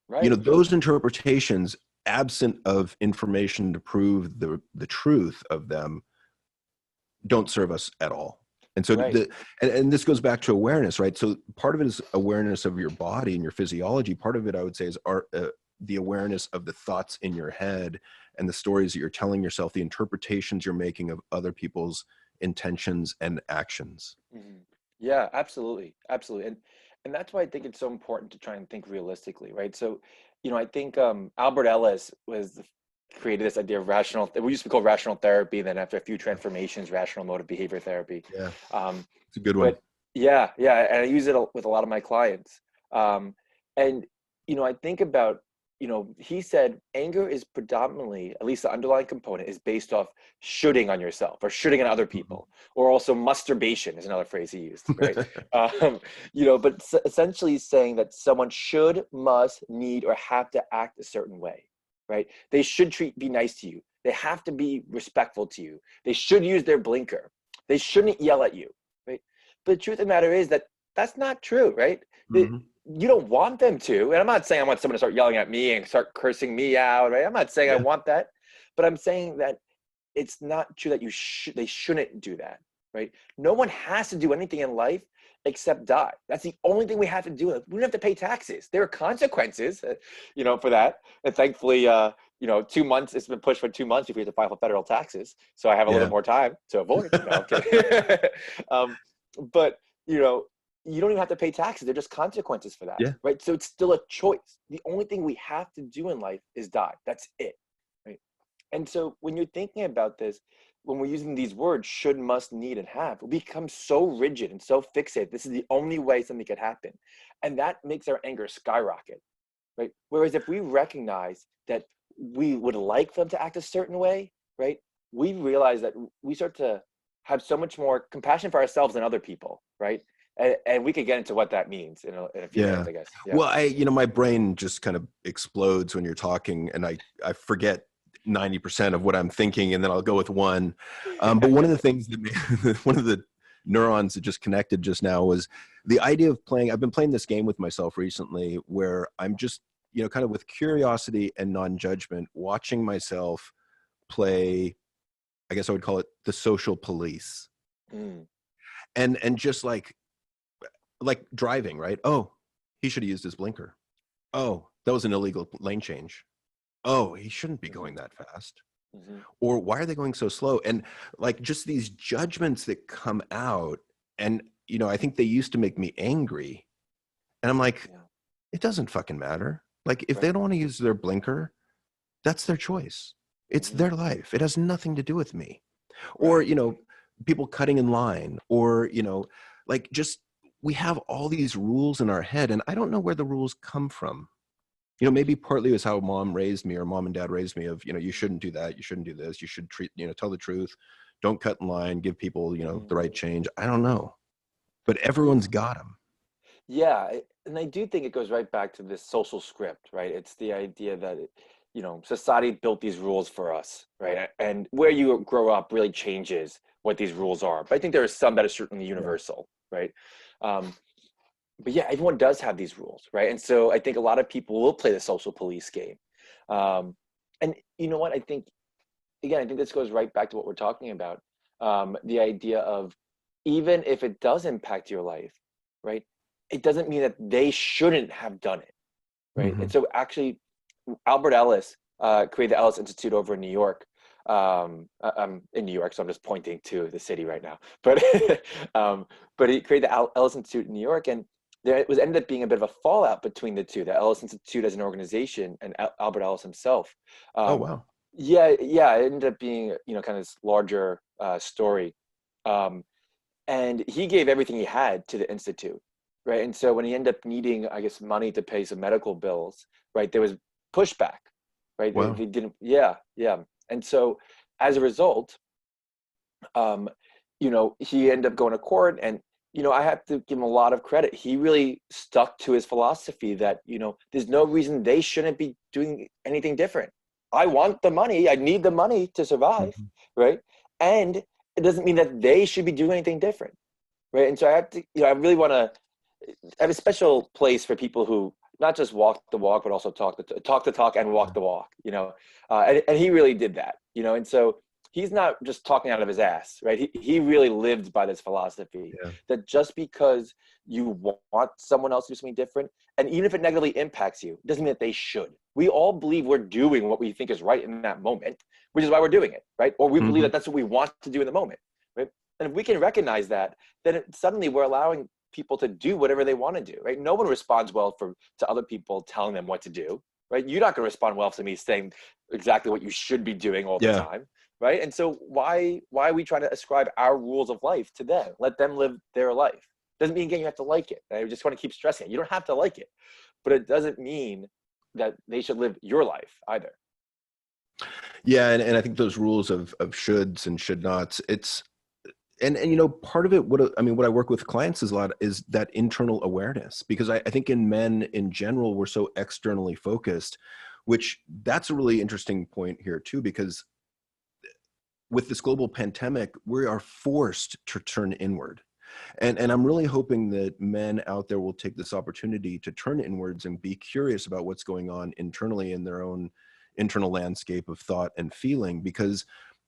Right. You know, those interpretations, absent of information to prove the truth of them, don't serve us at all. And so and this goes back to awareness, right? So part of it is awareness of your body and your physiology. Part of it, I would say, is the awareness of the thoughts in your head and the stories that you're telling yourself, the interpretations you're making of other people's intentions and actions. Mm-hmm. Yeah, absolutely. Absolutely. And that's why I think it's so important to try and think realistically, right? So, I think Albert Ellis created this idea of rational, we used to call rational therapy, then after a few transformations, rational motive behavior therapy. Yeah, Um, it's a good one. but yeah, and I use it with a lot of my clients. And, I think about, he said anger is predominantly, at least the underlying component, is based off shooting on yourself or shooting on other people, or also masturbation is another phrase he used, right? But essentially saying that someone should, must, need, or have to act a certain way, right? They should be nice to you. They have to be respectful to you. They should use their blinker. They shouldn't yell at you, right? But the truth of the matter is that that's not true, right? You don't want them to. And I'm not saying I want someone to start yelling at me and start cursing me out, right? I'm not saying I want that, but I'm saying that it's not true that they shouldn't do that, right? No one has to do anything in life except die. That's the only thing we have to do. We don't have to pay taxes. There are consequences, for that. And thankfully, 2 months, it's been pushed for 2 months if we have to file for federal taxes. So I have a little more time to avoid. No, I'm kidding. But, you don't even have to pay taxes. They're just consequences for that, right? So it's still a choice. The only thing we have to do in life is die. That's it, right? And so when you're thinking about this, when we're using these words, should, must, need, and have, we become so rigid and so fixated. This is the only way something could happen. And that makes our anger skyrocket, right? Whereas if we recognize that we would like them to act a certain way, right? We realize that we start to have so much more compassion for ourselves and other people, right? And we could get into what that means in a few minutes, I guess. Yeah. Well, my brain just kind of explodes when you're talking, and I forget 90% of what I'm thinking, and then I'll go with one. But one of the things that one of the neurons that just connected just now was the idea of playing. I've been playing this game with myself recently where I'm just, kind of with curiosity and non-judgment, watching myself play, I guess I would call it the social police. And just like driving, right? Oh, he should have used his blinker. Oh, that was an illegal lane change. Oh, he shouldn't be going that fast. Or why are they going so slow? And like just these judgments that come out, and I think they used to make me angry. And I'm like, it doesn't fucking matter. Like if they don't want to use their blinker, that's their choice. It's their life. It has nothing to do with me. Or, people cutting in line, or, like just, we have all these rules in our head, and I don't know where the rules come from. Maybe partly it was how mom raised me, or mom and dad raised me of, you shouldn't do that. You shouldn't do this. You should tell the truth. Don't cut in line, give people, the right change. I don't know, but everyone's got them. Yeah. And I do think it goes right back to this social script, right? It's the idea that, society built these rules for us, right? And where you grow up really changes what these rules are. But I think there are some that are certainly universal, right? But yeah, everyone does have these rules, right? And so I think a lot of people will play the social police game. And you know what? I think this goes right back to what we're talking about. The idea of, even if it does impact your life, right? It doesn't mean that they shouldn't have done it, right? And so actually, Albert Ellis created the Ellis Institute over in New York. I'm in New York, so I'm just pointing to the city right now. But but he created the Ellis Institute in New York, and there was ended up being a bit of a fallout between the two, the Ellis Institute as an organization and Albert Ellis himself. Oh, Um, wow. yeah, it ended up being kind of this larger story. Um, and he gave everything he had to the institute, right? And so when he ended up needing, I guess, money to pay some medical bills, right, there was pushback, right? They, Wow. they didn't, yeah. And so as a result, um, he ended up going to court, and I have to give him a lot of credit. He really stuck to his philosophy that there's no reason they shouldn't be doing anything different. I want the money. I need the money to survive, Mhm. right? And it doesn't mean that they should be doing anything different, right? And so I have to, I really want to have a special place for people who not just walk the walk, but also talk the talk and walk the walk. And he really did that. And so he's not just talking out of his ass, right? He really lived by this philosophy Yeah. that just because you want someone else to do something different, and even if it negatively impacts you, doesn't mean that they should. We all believe we're doing what we think is right in that moment, which is why we're doing it, right? Or we believe Mhm. that that's what we want to do in the moment, right? And if we can recognize that, then suddenly we're allowing people to do whatever they want to do, right? No one responds well to other people telling them what to do, right? You're not going to respond well to me saying exactly what you should be doing all the Yeah. time, right? And so why are we trying to ascribe our rules of life to them? Let them live their life. Doesn't mean, again, you have to like it. I just want to keep stressing it. You don't have to like it, but it doesn't mean that they should live your life either. Yeah, and I think those rules of shoulds and should nots, it's and part of it, what I work with clients is a lot is that internal awareness, because I think in men in general, we're so externally focused, which that's a really interesting point here too, because with this global pandemic, we are forced to turn inward. And I'm really hoping that men out there will take this opportunity to turn inwards and be curious about what's going on internally in their own internal landscape of thought and feeling, because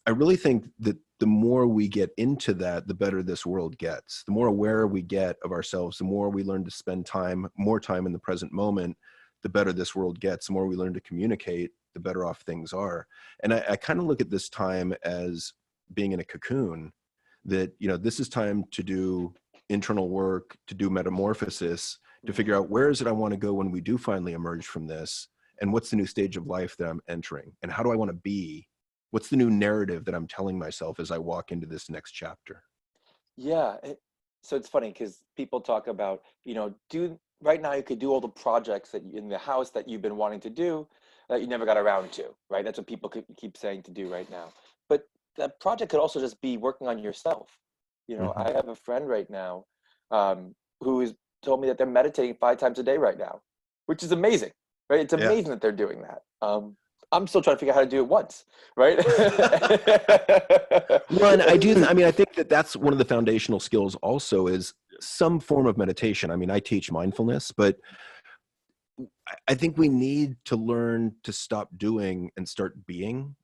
I really think that the more we get into that, the better this world gets. The more aware we get of ourselves, the more we learn to spend more time in the present moment, the better this world gets. The more we learn to communicate, the better off things are. And I kind of look at this time as being in a cocoon, that this is time to do internal work, to do metamorphosis, to figure out where is it I want to go when we do finally emerge from this, and what's the new stage of life that I'm entering, and how do I want to be, what's the new narrative that I'm telling myself as I walk into this next chapter. Yeah. So it's funny because people talk about, do right now you could do all the projects in the house that you've been wanting to do that you never got around to, right? That's what people keep saying to do right now. But that project could also just be working on yourself. Hmm. I have a friend right now who has told me that they're meditating 5 times a day right now, which is amazing, right? It's Yeah. amazing that they're doing that. I'm still trying to figure out how to do it once, right? Well, and I think that that's one of the foundational skills also, is some form of meditation. I mean, I teach mindfulness, but I think we need to learn to stop doing and start being.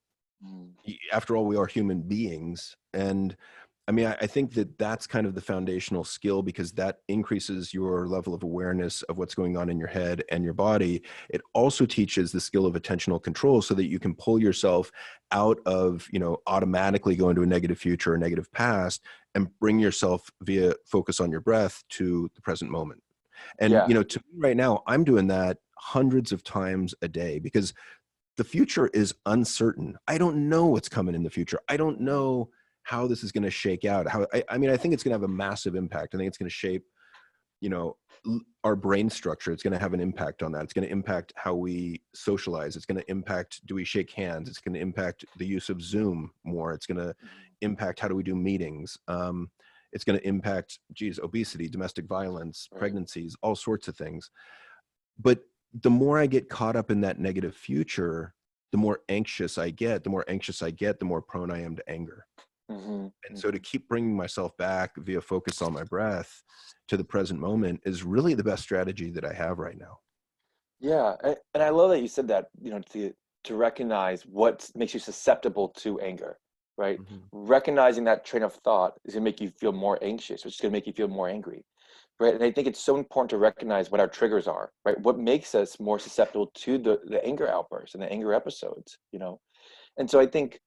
Mm. After all, we are human beings. And I mean, I think that that's kind of the foundational skill, because that increases your level of awareness of what's going on in your head and your body. It also teaches the skill of attentional control, so that you can pull yourself out of, automatically going to a negative future or negative past, and bring yourself via focus on your breath to the present moment. And, Yeah. to me right now, I'm doing that hundreds of times a day, because the future is uncertain. I don't know what's coming in the future. I don't know how this is going to shake out. I mean, I think it's going to have a massive impact. I think it's going to shape, you know, our brain structure. It's going to have an impact on that. It's going to impact how we socialize. It's going to impact, do we shake hands? It's going to impact the use of Zoom more. It's going to impact how do we do meetings. It's going to impact, obesity, domestic violence, Right. pregnancies, all sorts of things. But the more I get caught up in that negative future, the more anxious I get. The more anxious I get, the more prone I am to anger. Hmm. And so to keep bringing myself back via focus on my breath to the present moment is really the best strategy that I have right now. Yeah, and I love that you said that, to recognize what makes you susceptible to anger, right? Mhm. Recognizing that train of thought is gonna make you feel more anxious, which is gonna make you feel more angry, right? And I think it's so important to recognize what our triggers are, right? What makes us more susceptible to the anger outbursts and the anger episodes. And so I think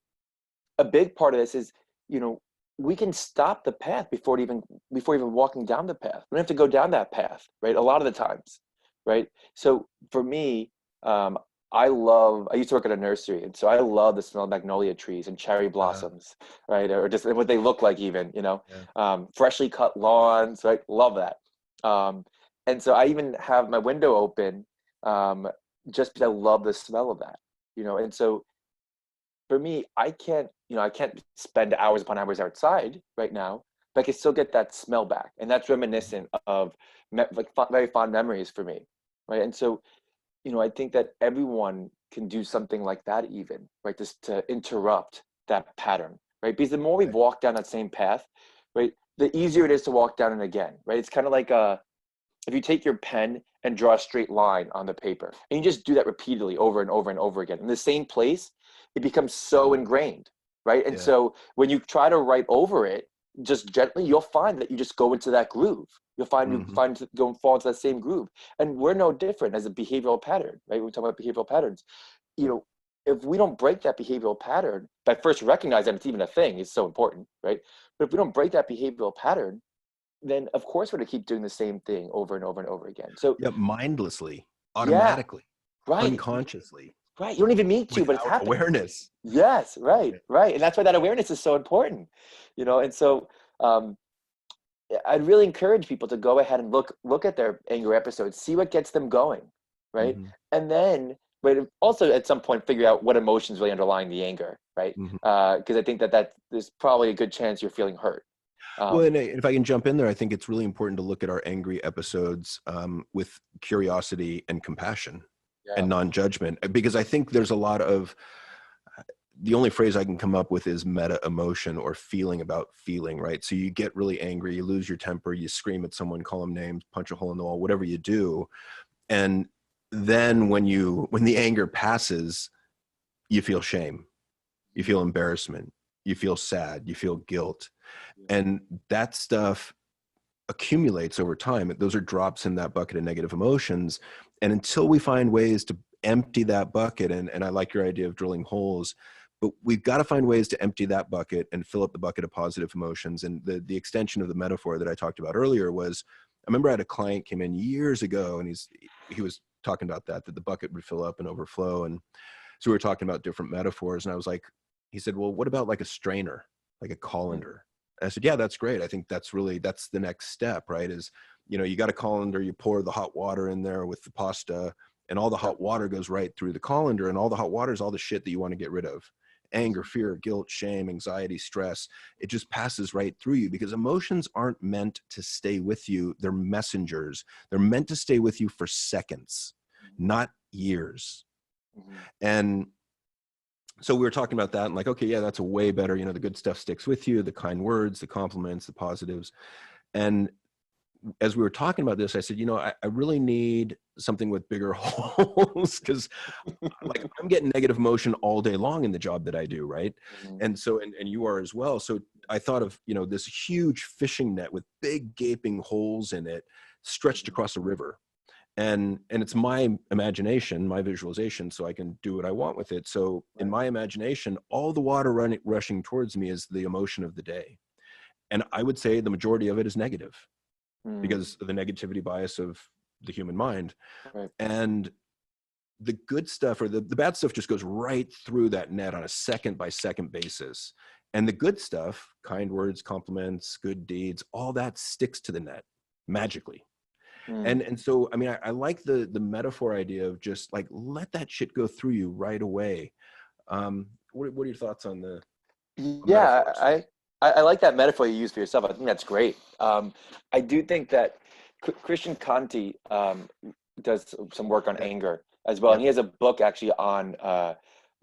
a big part of this is, you know, we can stop the path before even walking down the path. We don't have to go down that path, right? A lot of the times, right? So for me, um, I used to work at a nursery, and so I love the smell of magnolia trees and cherry Uh, blossoms, right? Or just what they look like, even, yeah. freshly cut lawns, right? Love that. Um, and so I even have my window open, um, just because I love the smell of that, and so for me, I can't spend hours upon hours outside right now, but I can still get that smell back, and that's reminiscent of very fond memories for me, right? And so, I think that everyone can do something like that, even, right? Just to interrupt that pattern, right? Because the more we Right. walk down that same path, right, the easier it is to walk down it again, right? It's kind of like if you take your pen and draw a straight line on the paper, and you just do that repeatedly over and over and over again in the same place, it becomes so ingrained, right? And Yeah. so when you try to write over it just gently, you'll find that you just go into that groove. You'll find you Hmm. find go and fall into that same groove. And we're no different as a behavioral pattern, right? When we talk about behavioral patterns, you know, if we don't break that behavioral pattern, by first recognize that it's even a thing, is so important, right? But if we don't break that behavioral pattern, then of course we're going to keep doing the same thing over and over and over again. So Yeah. Mindlessly, yeah, automatically, right, unconsciously, right. You don't even mean to, but it's without happening. awareness. Yes, right, Yeah. right. And that's why that awareness is so important, And so um, I'd really encourage people to go ahead and look at their anger episodes, see what gets them going, right? Hmm. And then, but also at some point figure out what emotions really underlying the anger, right? Hmm. Because I think that there's probably a good chance you're feeling hurt. Well, Um, and if I can jump in there, I think it's really important to look at our angry episodes with curiosity and compassion yeah, and non-judgment, because I think there's a lot of the only phrase I can come up with is meta emotion or feeling about feeling, right? So you get really angry, you lose your temper, you scream at someone, call them names, punch a hole in the wall, whatever you do. And then when the anger passes, you feel shame, you feel embarrassment, you feel sad, you feel guilt. And that stuff accumulates over time. Those are drops in that bucket of negative emotions. And until we find ways to empty that bucket, and I like your idea of drilling holes, but we've got to find ways to empty that bucket and fill up the bucket of positive emotions. And the extension of the metaphor that I talked about earlier was, I remember I had a client came in years ago, and he was talking about that the bucket would fill up and overflow. And so we were talking about different metaphors, and I was like, he said, well, what about like a strainer, like a mm, colander? I said, yeah, that's great. I think that's the next step, right? Is, you got a colander, you pour the hot water in there with the pasta, and all the yep, hot water goes right through the colander, and all the hot water is all the shit that you want to get rid of. Anger, mhm, fear, guilt, shame, anxiety, stress. It just passes right through you, because emotions aren't meant to stay with you. They're messengers. They're meant to stay with you for seconds, not years. mhm, And so we were talking about that and like, okay, yeah, that's a way better, the good stuff sticks with you, the kind words, the compliments, the positives. And as we were talking about this, I said, I really need something with bigger holes, because like I'm getting negative emotion all day long in the job that I do, right? mhm, And so, and you are as well. So I thought of, this huge fishing net with big gaping holes in it stretched mhm, across a river. And it's my imagination, my visualization, so I can do what I want with it. So in right, my imagination, all the water rushing towards me is the emotion of the day, and I would say the majority of it is negative, mm, because of the negativity bias of the human mind. right, And the good stuff, or the bad stuff, just goes right through that net on a second by second basis. And the good stuff, kind words, compliments, good deeds, all that sticks to the net magically. mm. And so, I mean, I like the metaphor idea of just like, let that shit go through you right away. What are your thoughts on the Yeah, metaphors? I like that metaphor you use for yourself. I think that's great. I do think that Christian Conti does some work on Okay. anger as well, and Yep. he has a book actually on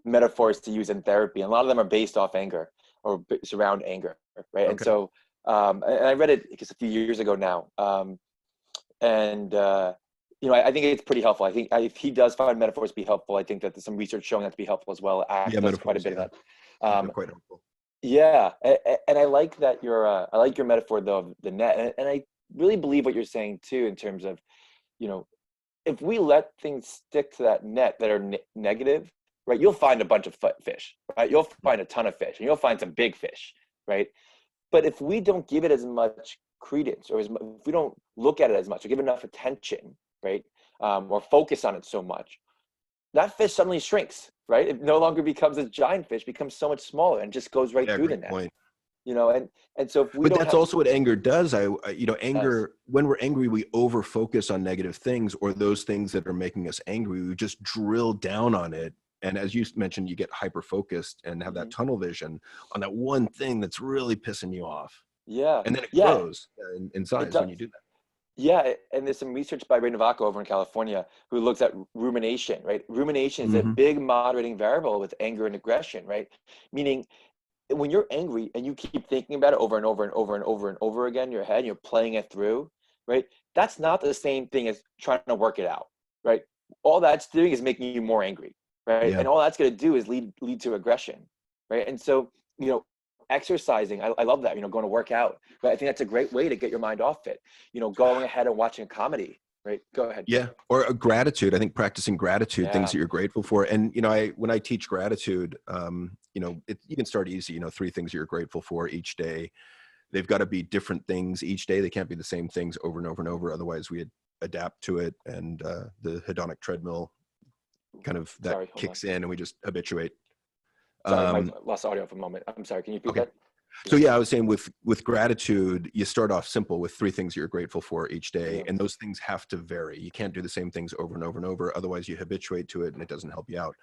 metaphors to use in therapy, and a lot of them are based off anger or surround anger, right? And Okay. so, and I read it just a few years ago now, and I think it's pretty helpful. I think if he does find metaphors to be helpful, I think that there's some research showing that to be helpful as well. Yeah, ACT does quite a metaphors. bit of Yeah, that. they're Um, quite helpful. yeah, and I like that I like your metaphor though of the net, and I really believe what you're saying too in terms of, you know, if we let things stick to that net that are negative, right, you'll find a bunch of fish, right? You'll find a ton of fish, and you'll find some big fish, right? But if we don't give it as much credence, or if we don't look at it as much, or give it enough attention, right, or focus on it so much, that fish suddenly shrinks, right? It no longer becomes a giant fish, becomes so much smaller, and just goes right Yeah, through the great net. point. And so if we But don't that's have, also what anger does. You know, yes, anger, when we're angry, we over focus on negative things or those things that are making us angry. We just drill down on it. And as you mentioned, you get hyper focused and have that mhm, tunnel vision on that one thing that's really pissing you off. yeah, And then it yeah, grows in it size when you does. do that. Yeah, and there's some research by Ray Navaco over in California who looks at rumination, right? Rumination is a Hmm. big moderating variable with anger and aggression, right? Meaning when you're angry and you keep thinking about it over and over and over and over and over again in your head, and you're playing it through, right? That's not the same thing as trying to work it out, right? All that's doing is making you more angry, right? Yeah. And all that's going to do is lead to aggression, right? And so, exercising, I love that, going to work out, but I think that's a great way to get your mind off it. Going ahead and watching a comedy, right? Go ahead. Yeah. Or a gratitude. I think practicing gratitude, things Yeah. that you're grateful for. And, when I teach gratitude, you can start easy, 3 things you're grateful for each day. They've got to be different things each day. They can't be the same things over and over and over. Otherwise we adapt to it. And the hedonic treadmill kind of that Sorry, hold on. kicks in and we just habituate. Sorry, Mike, Um, lost audio for a moment. I'm sorry. Can you repeat okay. that? So Yeah. yeah, I was saying with gratitude, you start off simple with 3 things you're grateful for each day, Yeah. and those things have to vary. You can't do the same things over and over and over, otherwise you habituate to it and it doesn't help you out.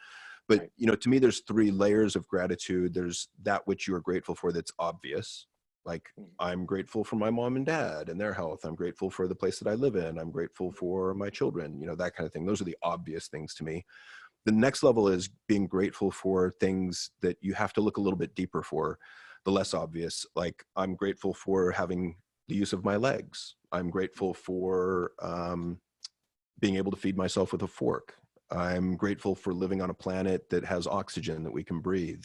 But Right. to me, there's 3 layers of gratitude. There's that which you are grateful for that's obvious, like Mm. I'm grateful for my mom and dad and their health. I'm grateful for the place that I live in. I'm grateful for my children. That kind of thing. Those are the obvious things to me. The next level is being grateful for things that you have to look a little bit deeper for, the less obvious. Like I'm grateful for having the use of my legs. I'm grateful for being able to feed myself with a fork. I'm grateful for living on a planet that has oxygen that we can breathe.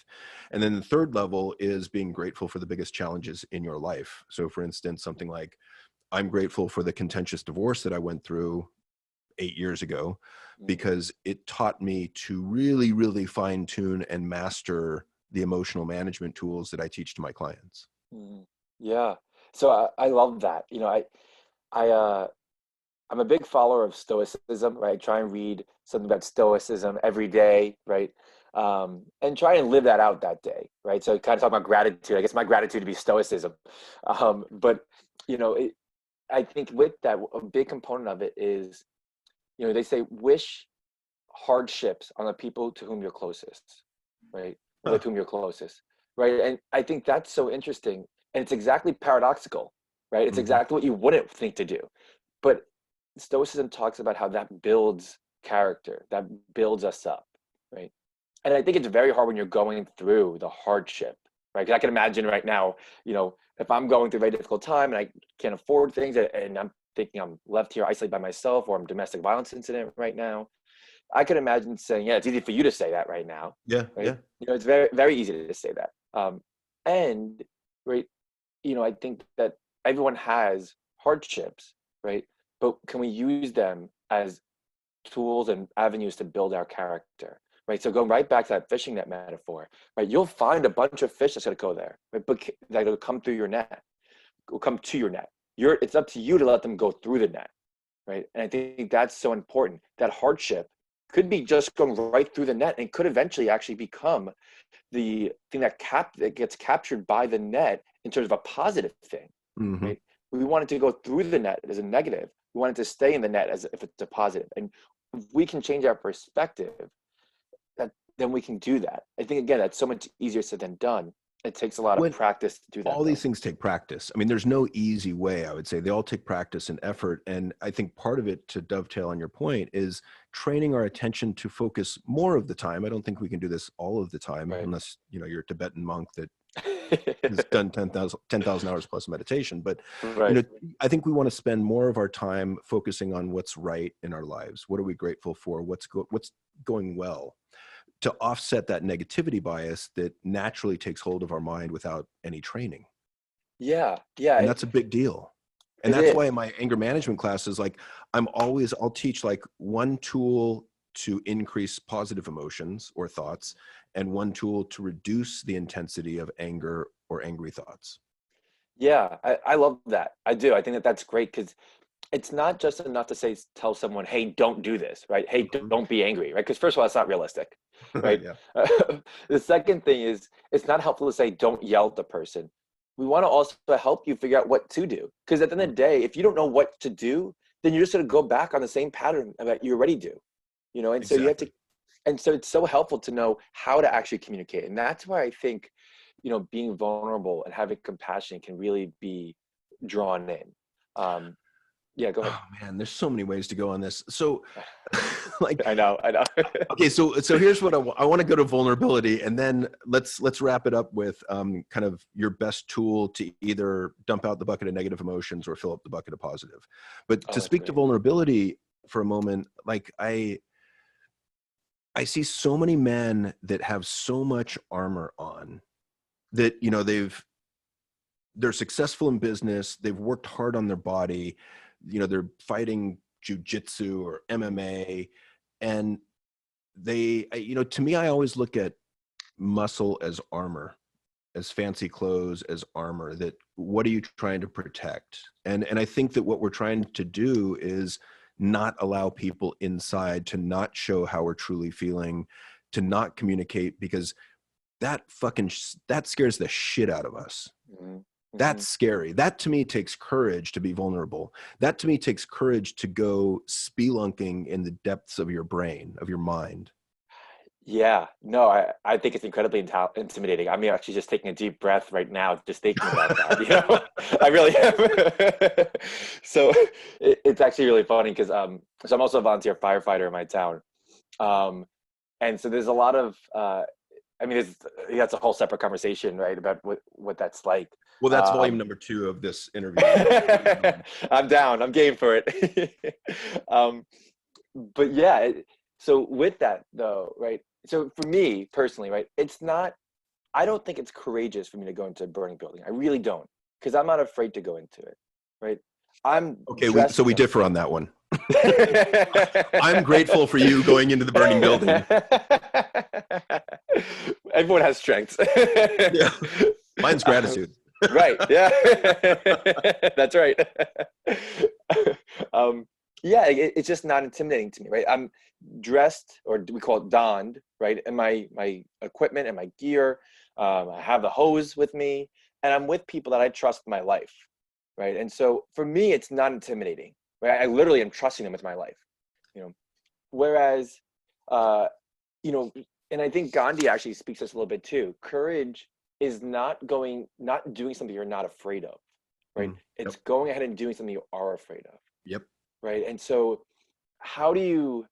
And then the third level is being grateful for the biggest challenges in your life. So for instance, something like I'm grateful for the contentious divorce that I went through 8 years ago, Mm. because it taught me to really, really fine tune and master the emotional management tools that I teach to my clients. Mm. Yeah. So I love that. I I'm a big follower of Stoicism, right? I try and read something about Stoicism every day, right? And try and live that out that day, right? So kind of talk about gratitude. I guess my gratitude to be Stoicism, but you know, it, I think with that, a big component of it is, they say wish hardships on the people to whom you're closest, right? Huh. With whom you're closest, right? And I think that's so interesting, and it's exactly paradoxical, right? It's Hmm. exactly what you wouldn't think to do, but Stoicism talks about how that builds character, that builds us up, right? And I think it's very hard when you're going through the hardship, right? Because I can imagine right now, if I'm going through a very difficult time and I can't afford things, and I'm thinking I'm left here isolated by myself, or I'm domestic violence incident right now, I could imagine saying, yeah, it's easy for you to say that right now, Yeah, right? yeah. It's very, very easy to say that. And right, I think that everyone has hardships, right? But can we use them as tools and avenues to build our character, right? So going right back to that fishing net metaphor, right? You'll find a bunch of fish that's going to go there, right? But that'll come through your net, will come to your net. It's up to you to let them go through the net, right? And I think that's so important. That hardship could be just going right through the net, and could eventually actually become the thing that gets captured by the net in terms of a positive thing, Hmm. right? We want it to go through the net as a negative. We want it to stay in the net as if it's a positive. And if we can change our perspective, then we can do that. I think again, that's so much easier said than done. It takes a lot of When practice to do that, all these though. things take practice. I mean, there's no easy way, I would say. They all take practice and effort. And I think part of it, to dovetail on your point, is training our attention to focus more of the time. I don't think we can do this all of the time, Right. unless, you're a Tibetan monk that has done 10,000 hours plus meditation. But, you Right. know, I think we want to spend more of our time focusing on what's right in our lives. What are we grateful for? What's going well, to offset that negativity bias that naturally takes hold of our mind without any training. Yeah. Yeah. And that's a big deal. And It that's why is. in my anger management classes, like I'll teach like one tool to increase positive emotions or thoughts, and one tool to reduce the intensity of anger or angry thoughts. Yeah, I love that. I do. I think that that's great because it's not just enough to say, tell someone, hey, don't do this, right? Hey, Mhm. don't be angry, right? Because first of all, it's not realistic, right? Yeah, The second thing is, it's not helpful to say, don't yell at the person. We want to also help you figure out what to do. Because at the end of the Mhm. day, if you don't know what to do, then you're just going to go back on the same pattern that you already do, and so you have to, Exactly. and so it's so helpful to know how to actually communicate. And that's why I think, being vulnerable and having compassion can really be drawn in. Um, yeah, go ahead. Oh man, there's so many ways to go on this. So, like, I know. okay, so here's what I want to go to vulnerability, and then let's wrap it up with kind of your best tool to either dump out the bucket of negative emotions or fill up the bucket of positive. But Oh, to that's speak to great. vulnerability for a moment, like I see so many men that have so much armor on that they're successful in business, they've worked hard on their body, they're fighting jujitsu or MMA, and to me, I always look at muscle as armor, as fancy clothes, as armor. That what are you trying to protect? And I think that what we're trying to do is not allow people inside, to not show how we're truly feeling, to not communicate, because that scares the shit out of us. Mhm, That's mhm. scary. That to me takes courage to be vulnerable. That to me takes courage to go spelunking in the depths of your brain, of your mind. Yeah, no, I think it's incredibly intimidating. I'm actually just taking a deep breath right now, just thinking about that. I really am. So it's actually really funny because so I'm also a volunteer firefighter in my town, um, and so there's a lot of I mean, that's a whole separate conversation, right, about what that's like. Well, that's volume Um, number 2 of this interview. Keep going. I'm down. I'm game for it. um, but yeah, so with that though, right? So for me personally, right, it's not. I don't think it's courageous for me to go into a burning building. I really don't, because I'm not afraid to go into it, right? I'm Okay, dressed so we in a. differ on that one. I'm grateful for you going into the burning building. Everyone has strengths. Yeah, mine's gratitude. Right. Yeah. That's right. um, yeah, it's just not intimidating to me, right? I'm dressed, or we call it donned, right? And my equipment and my gear. I have the hose with me, and I'm with people that I trust in my life, right? And so for me, it's not intimidating, right? I literally am trusting them with my life, you know. Whereas, uh, you know, and I think Gandhi actually speaks this a little bit too. Courage is not doing something you're not afraid of, right? Yep. It's going ahead and doing something you are afraid of, Yep. right? And so, how do you,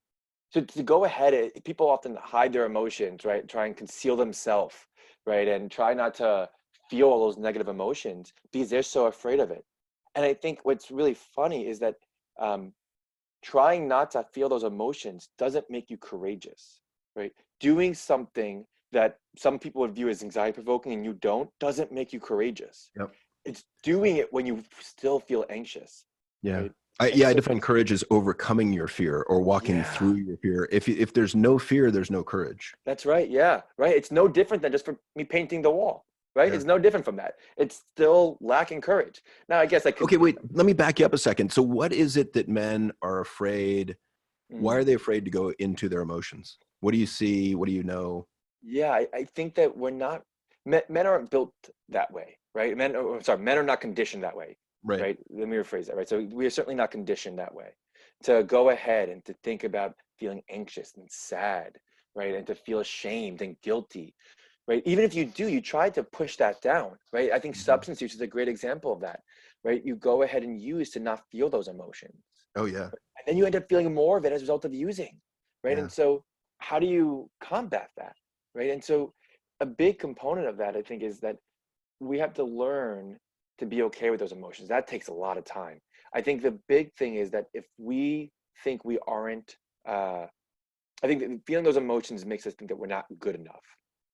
so to go ahead, people often hide their emotions, right? Try and conceal themselves, right? And try not to feel all those negative emotions because they're so afraid of it. And I think what's really funny is that um, trying not to feel those emotions doesn't make you courageous, right? Doing something that some people would view as anxiety provoking and you don't doesn't make you courageous. Yep. It's doing it when you still feel anxious, Yeah. right? And I so, define courage as overcoming your fear or walking yeah, through your fear. If there's no fear, there's no courage. that's right. Yeah, right. It's no different than just for me painting the wall, right? Yeah. It's no different from that. It's still lacking courage. Now, I guess I could. Okay, wait, let me back you up a second. So what is it that men are afraid? Why Mm, are they afraid to go into their emotions? What do you see? What do you know? yeah, I think that we're not, men aren't built that way, right? Men are not conditioned that way, Right. right? Let me rephrase that, right? So we are certainly not conditioned that way to go ahead and to think about feeling anxious and sad, right? And to feel ashamed and guilty, right? Even if you do, you try to push that down, right? I think Mhm. substance use is a great example of that, right? You go ahead and use to not feel those emotions, Oh yeah. and then you end up feeling more of it as a result of using, right? Yeah. And so how do you combat that, right? And so a big component of that, I think, is that we have to learn to be okay with those emotions. That takes a lot of time. I think the big thing is that if we think we aren't, I think that feeling those emotions makes us think that we're not good enough,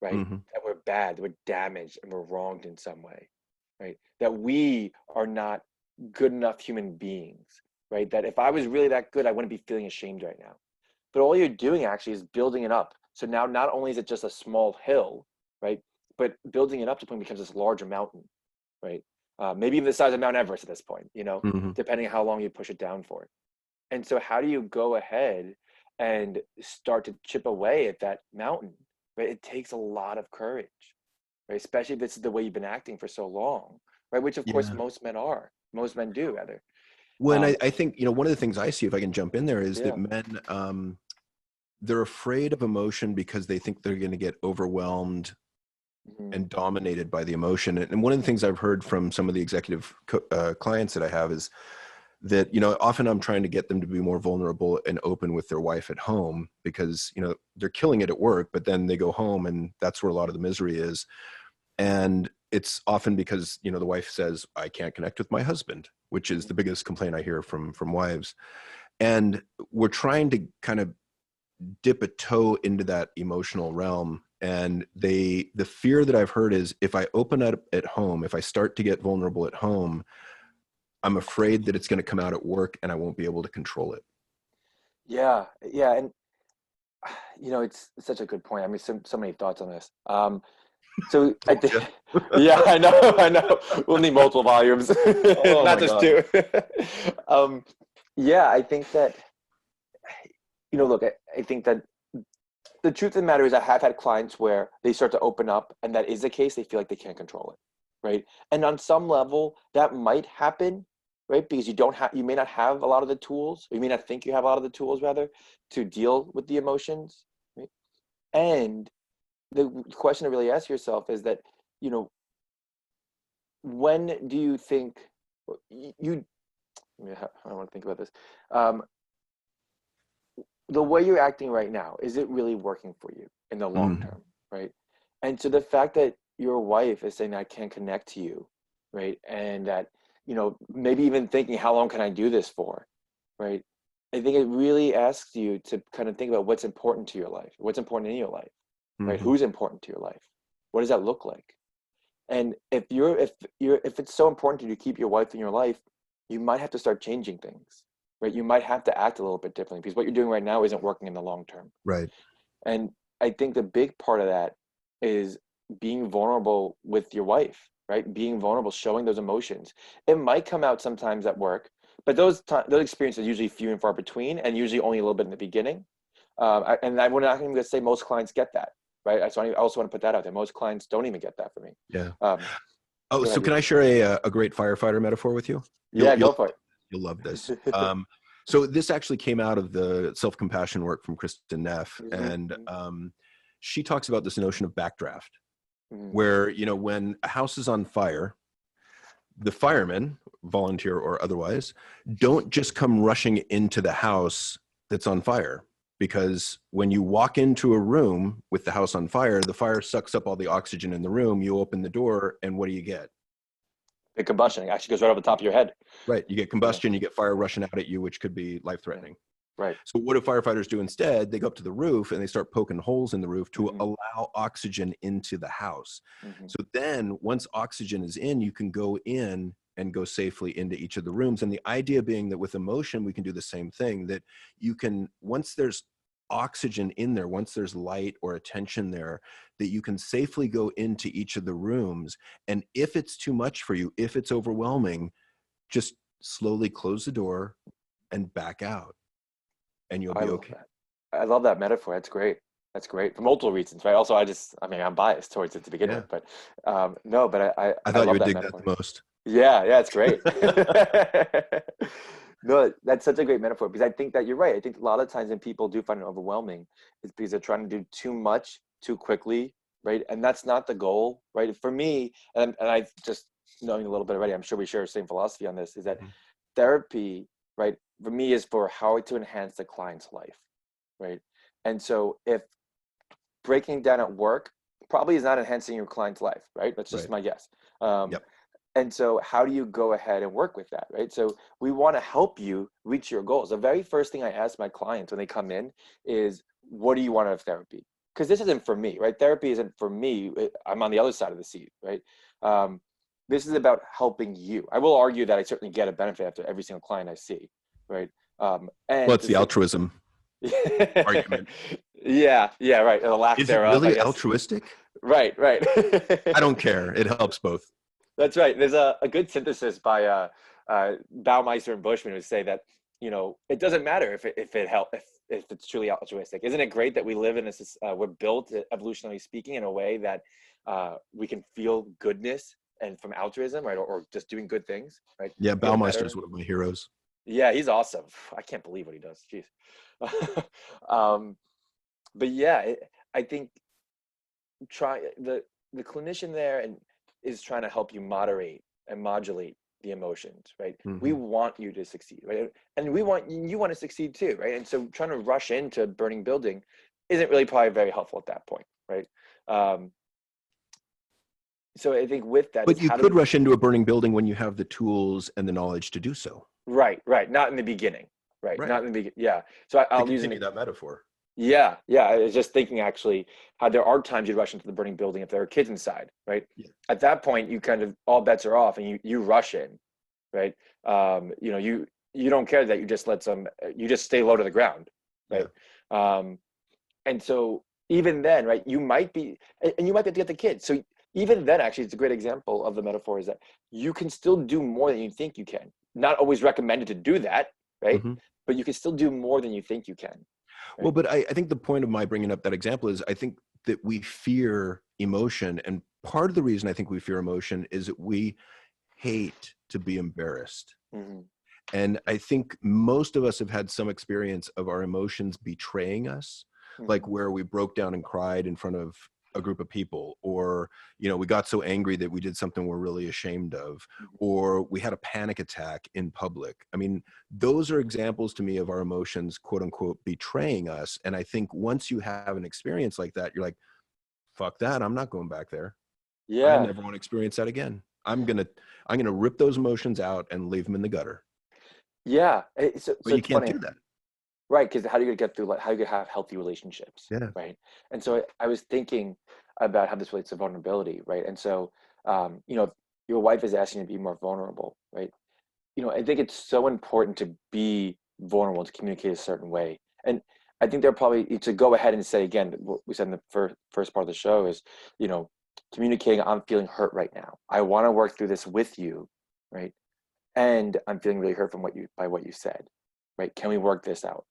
right? Hmm. That we're bad, that we're damaged, and we're wronged in some way, right? That we are not good enough human beings, right? That if I was really that good, I wouldn't be feeling ashamed right now. but all you're doing actually is building it up. So now not only is it just a small hill, right, but building it up to the point it becomes this larger mountain, right? Maybe even the size of Mount Everest at this point, Mm-hmm. depending on how long you push it down for. And so how do you go ahead and start to chip away at that mountain, right? It takes a lot of courage, right? Especially if this is the way you've been acting for so long, right? Which of course Yeah. most men do rather. When Um, I think, one of the things I see, if I can jump in there, is that yeah. men, they're afraid of emotion because they think they're going to get overwhelmed Mhm. and dominated by the emotion. And one of the things I've heard from some of the executive clients that I have is that, often I'm trying to get them to be more vulnerable and open with their wife at home because, they're killing it at work, but then they go home and that's where a lot of the misery is. And it's often because, the wife says, I can't connect with my husband, which is the biggest complaint I hear from wives. And we're trying to kind of dip a toe into that emotional realm. And the fear that I've heard is if I open up at home, if I start to get vulnerable at home, I'm afraid that it's going to come out at work and I won't be able to control it. Yeah, yeah, and it's such a good point. I mean, so many thoughts on this. So I Told think, you. yeah, I know. We'll need multiple volumes, Oh not my just God. two. um, yeah, I think that look, I think that the truth of the matter is, I have had clients where they start to open up, and that is the case. They feel like they can't control it, right? And on some level, that might happen, right? Because you may not have a lot of the tools, or you may not think you have a lot of the tools, rather, to deal with the emotions, right? And the question to really ask yourself is that, you know, when do you think you? I don't want to think about this. Um, the way you're acting right now, is it really working for you in the long Mm, term, right? And so the fact that your wife is saying I can't connect to you, right, and that maybe even thinking how long can I do this for, right? I think it really asks you to kind of think about what's important to your life, what's important in your life, right? mhm. Who's important to your life? What does that look like? And if it's so important to you to keep your wife in your life, you might have to start changing things, right? You might have to act a little bit differently because what you're doing right now isn't working in the long term. Right. And I think the big part of that is being vulnerable with your wife, right? Being vulnerable, showing those emotions. It might come out sometimes at work, but those experiences are usually few and far between, and usually only a little bit in the beginning. And I'm not even going to say most clients get that, right? So I also want to put that out there. Most clients don't even get that from me. Yeah. Um, Oh, Go so ahead. can I share a great firefighter metaphor with you? You'll Yeah, you'll go for you'll love this. it. So this actually came out of the self-compassion work from Kristen Neff, and Mhm, she talks about this notion of backdraft, mhm. where when a house is on fire, the firemen, volunteer or otherwise, don't just come rushing into the house that's on fire. Because when you walk into a room with the house on fire, the fire sucks up all the oxygen in the room. You open the door, and what do you get? The combustion actually goes right over the top of your head. Right. You get Yeah, combustion, you get fire rushing out at you, which could be life yeah, threatening. right. So what do firefighters do instead? They go up to the roof and they start poking holes in the roof to Hmm. allow oxygen into the house. Hmm. So then once oxygen is in, you can go in and go safely into each of the rooms. And the idea being that with emotion, we can do the same thing, that you can, once there's oxygen in there, once there's light or attention there, that you can safely go into each of the rooms. And if it's too much for you, if it's overwhelming, just slowly close the door and back out, and you'll I be love okay. that. I love that metaphor. That's great. That's great for multiple reasons, right? Also, I mean, I'm biased towards it to begin Yeah. with, but no, but I I thought you love would that dig that metaphor. the most. Yeah, yeah, it's great. No, that's such a great metaphor because I think that you're right. I think a lot of times when people do find it overwhelming, it's because they're trying to do too much too quickly, right? And that's not the goal, right? For me, and I just knowing a little bit already, I'm sure we share the same philosophy on this, is that Mhm. therapy, right, for me is for how to enhance the client's life, right? And so if breaking down at work probably is not enhancing your client's life, right? That's just Right. my guess. Um, Yep. and so how do you go ahead and work with that, right? So we want to help you reach your goals. The very first thing I ask my clients when they come in is, what do you want out of therapy? Because this isn't for me, right? Therapy isn't for me. I'm on the other side of the seat, right? Um, this is about helping you. I will argue that I certainly get a benefit after every single client I see, right? Well, And it's the altruism. argument. Yeah, yeah, right. The lack Is it thereof, I really guess. altruistic? Right, right. I don't care. It helps both. That's right. There's a good synthesis by Baumeister and Bushman who say that, it doesn't matter if it's truly altruistic. Isn't it great that we live in this? We're built, evolutionarily speaking, in a way that we can feel goodness and from altruism, right, or just doing good things, right? Yeah, Feel Baumeister is better. one of my heroes. Yeah, he's awesome. I can't believe what he does. Jeez. um, but yeah, I think try the clinician there and is trying to help you moderate and modulate the emotions, right? We Hmm. want you to succeed, right? And we want you want to succeed too, right? And so trying to rush into a burning building isn't really probably very helpful at that point, right? um, so I think with that is But you how do could we, rush into a burning building when you have the tools and the knowledge to do so. right, not in the beginning, right, Right. not in the beginning, yeah. So To I'll use continue that metaphor. yeah, I was just thinking actually how there are times you'd rush into the burning building if there are kids inside, right? Yeah. At that point, you kind of, all bets are off and you rush in, right? You don't care that you just let some, you just stay low to the ground, Yeah. right? Um, and so even then, right, you might be, and you might be able to get the kids. So even then, actually, it's a great example of the metaphor is that you can still do more than you think you can. Not always recommended to do that, right? Hmm. But you can still do more than you think you can, Well, right? but I think the point of my bringing up that example is I think that we fear emotion. And part of the reason I think we fear emotion is that we hate to be embarrassed. Mm-hmm. And I think most of us have had some experience of our emotions betraying us, Mm-hmm. like where we broke down and cried in front of a group of people, or, we got so angry that we did something we're really ashamed of, or we had a panic attack in public. I mean, those are examples to me of our emotions, quote unquote, betraying us. And I think once you have an experience like that, you're like, fuck that. I'm not going back there. I Yeah, never want to experience that again. I'm gonna rip those emotions out and leave them in the gutter. yeah. So But you it's can't funny, do that. right? Because how do you get through? Like, how do you have healthy relationships, Yeah. right? And so I was thinking about how this relates to vulnerability, right? And so, if your wife is asking you to be more vulnerable, right? I think it's so important to be vulnerable to communicate a certain way. And I think they're probably to go ahead and say again what we said in the first part of the show is, communicating. I'm feeling hurt right now. I want to work through this with you, right? And I'm feeling really hurt from what you said, right? Can we work this out,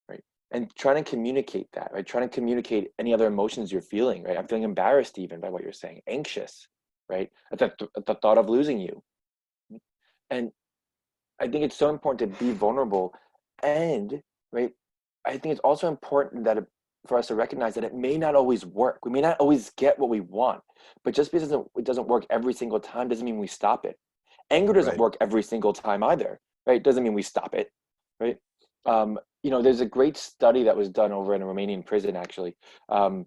right? And trying to communicate that, right? Trying to communicate any other emotions you're feeling, right? I'm feeling embarrassed even by what you're saying, anxious, right? At the thought of losing you. And I think it's so important to be vulnerable, and right, I think it's also important that for us to recognize that it may not always work. We may not always get what we want, but just because it doesn't work every single time doesn't mean we stop it. Anger doesn't Right. work every single time either, right? Doesn't mean we stop it, right? There's a great study that was done over in a Romanian prison actually, um,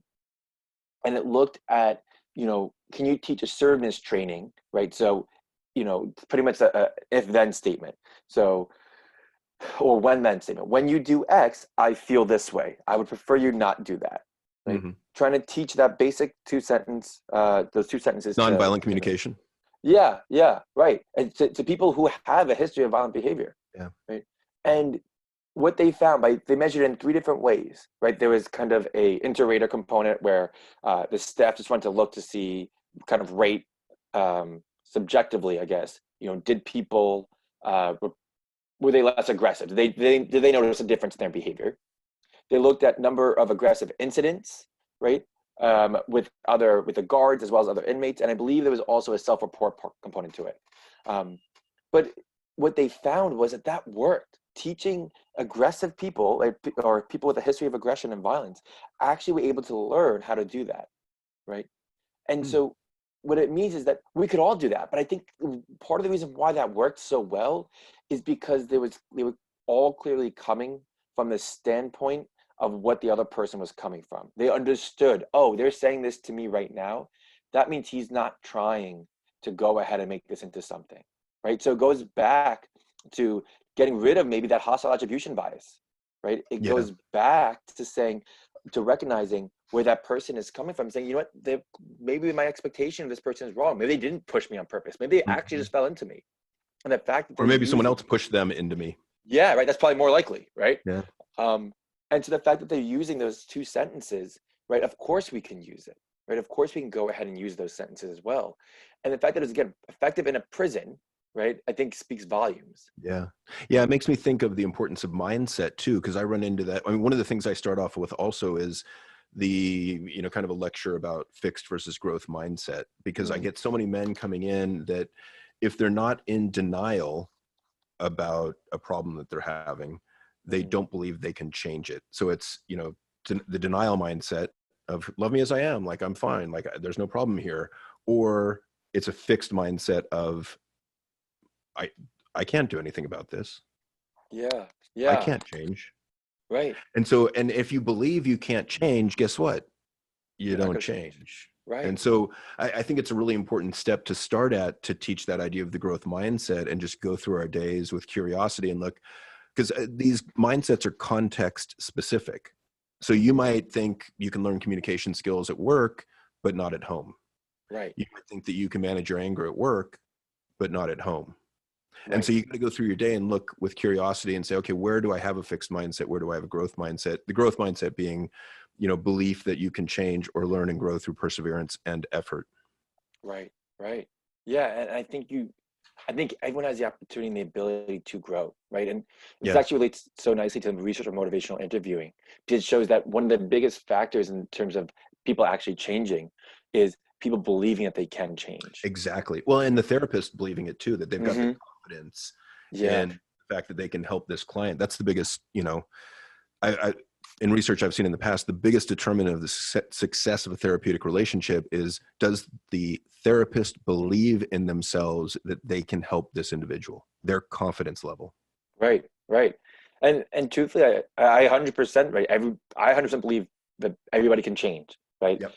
and it looked at, can you teach assertiveness training, right? So, pretty much a if-then statement. So, or when-then statement. When you do X, I feel this way. I would prefer you not do that, right? Hmm. Trying to teach that basic those two sentences Nonviolent to me. communication. Yeah, right. And to people who have a history of violent behavior, Yeah. right? And what they found they measured in three different ways, right? There was kind of a inter-rater component where the staff just wanted to look to see, kind of rate subjectively, I guess, did people were they less aggressive? Did they notice a difference in their behavior? They looked at number of aggressive incidents, right? With the guards as well as other inmates, and I believe there was also a self-report component to it. But what they found was that worked. Teaching aggressive people, or people with a history of aggression and violence, actually were able to learn how to do that, right? And Mm. so what it means is that we could all do that. But I think part of the reason why that worked so well is because they were all clearly coming from the standpoint of what the other person was coming from. They understood, oh, they're saying this to me right now. That means he's not trying to go ahead and make this into something, right? So it goes back to getting rid of maybe that hostile attribution bias, right? It Yeah. goes back to recognizing where that person is coming from, saying, maybe my expectation of this person is wrong. Maybe they didn't push me on purpose. Maybe they actually Mhm. just fell into me. And the fact that Or they're maybe someone using, else pushed them into me. yeah, right. That's probably more likely, right? Yeah. Um, And to the fact that they're using those two sentences, right? Of course we can use it, right? Of course we can go ahead and use those sentences as well. And the fact that it's, again, effective in a prison, right? I think speaks volumes. Yeah. Yeah. It makes me think of the importance of mindset too, because I run into that. I mean, one of the things I start off with also is the, kind of a lecture about fixed versus growth mindset, because I get so many men coming in that if they're not in denial about a problem that they're having, they don't believe they can change it. So it's, the denial mindset of love me as I am, like I'm fine, like there's no problem here. Or it's a fixed mindset of I can't do anything about this. Yeah. I Yeah. can't change. Right. And if you believe you can't change, guess what? You You're not don't going to change. change. Right. And so I think it's a really important step to start at, to teach that idea of the growth mindset and just go through our days with curiosity and look, because these mindsets are context specific. So you might think you can learn communication skills at work, but not at home. Right. You might think that you can manage your anger at work, but not at home. And Right. so you got to go through your day and look with curiosity and say, okay, where do I have a fixed mindset? Where do I have a growth mindset? The growth mindset being, belief that you can change or learn and grow through perseverance and effort. Right. Right. Yeah. And I think everyone has the opportunity and the ability to grow, right? And this Yeah, actually relates so nicely to the research of motivational interviewing. It shows that one of the biggest factors in terms of people actually changing is people believing that they can change. exactly. Well, and the therapist believing it too, that they've got the confidence Yeah. in the fact that they can help this client. That's the biggest, I in research I've seen in the past, the biggest determinant of the success of a therapeutic relationship is, does the therapist believe in themselves that they can help this individual, their confidence level. Right. Right. And truthfully, I 100% right. I 100% believe that everybody can change. Right. Yep.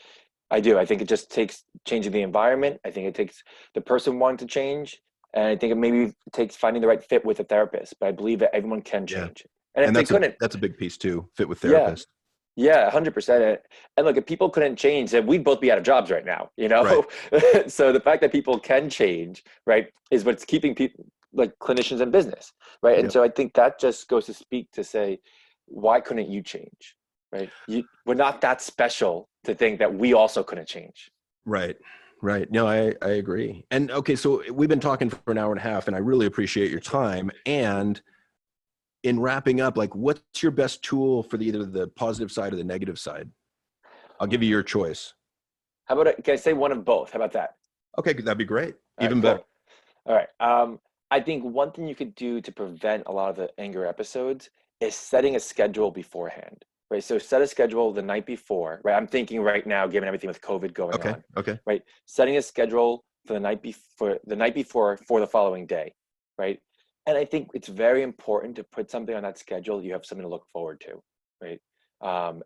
I do. I think it just takes changing the environment. I think it takes the person wanting to change. And I think it maybe takes finding the right fit with a therapist. But I believe that everyone can Yeah. change. And if And they couldn't, that's a big piece too, fit with yeah, therapist. yeah, 100%. And look, if people couldn't change, then we'd both be out of jobs right now, you Right. know? So the fact that people can change, right, is what's keeping people like clinicians in business, right? And Yep. so I think that just goes to speak to say, why couldn't you change, right? We're not that special to think that we also couldn't change. Right. Right. No, I agree. And okay, so we've been talking for an hour and a half, and I really appreciate your time. And in wrapping up, like, what's your best tool for either the positive side or the negative side? I'll give you your choice. How about, can I say one of both? How about that? Okay, that'd be great. All right, Even better. cool. All right. I think one thing you could do to prevent a lot of the anger episodes is setting a schedule beforehand, right? So set a schedule the night before, right? I'm thinking right now, given everything with COVID going Okay. on, Okay. right? Setting a schedule for the night before for the following day, right? And I think it's very important to put something on that schedule. You have something to look forward to, right?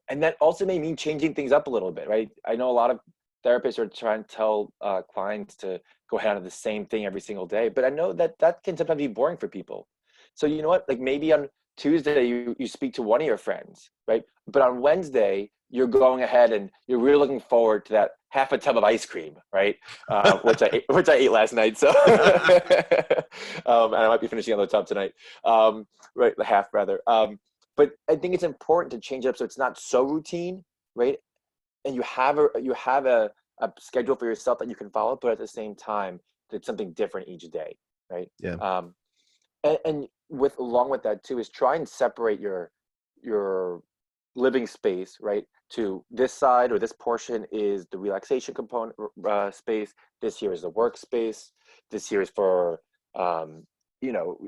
And that also may mean changing things up a little bit, right? I know a lot of therapists are trying to tell clients to go ahead and do the same thing every single day, but I know that that can sometimes be boring for people. So you know what, like maybe on Tuesday you speak to one of your friends, right? But on Wednesday you're going ahead and you're really looking forward to that half a tub of ice cream, right? Which I ate last night, so and I might be finishing another tub tonight, right, the half rather. But I think it's important to change it up so it's not so routine, right? And you have a schedule for yourself that you can follow, but at the same time, it's something different each day, right? Yeah. And with along with that too is try and separate your living space, right? To this side or this portion is the relaxation component space. This here is the workspace. This here is for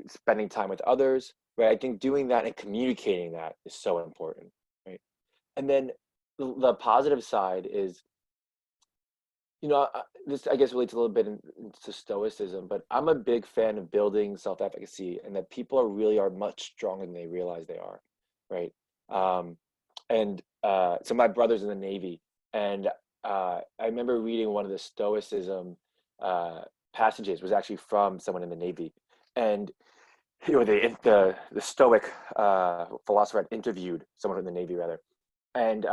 spending time with others, right? I think doing that and communicating that is so important, right? And then the positive side is, this I guess relates a little bit into stoicism, but I'm a big fan of building self-efficacy and that people are much stronger than they realize they are, right? And so my brother's in the Navy, and I remember reading one of the stoicism passages was actually from someone in the Navy, and the Stoic philosopher had interviewed someone in the Navy rather, and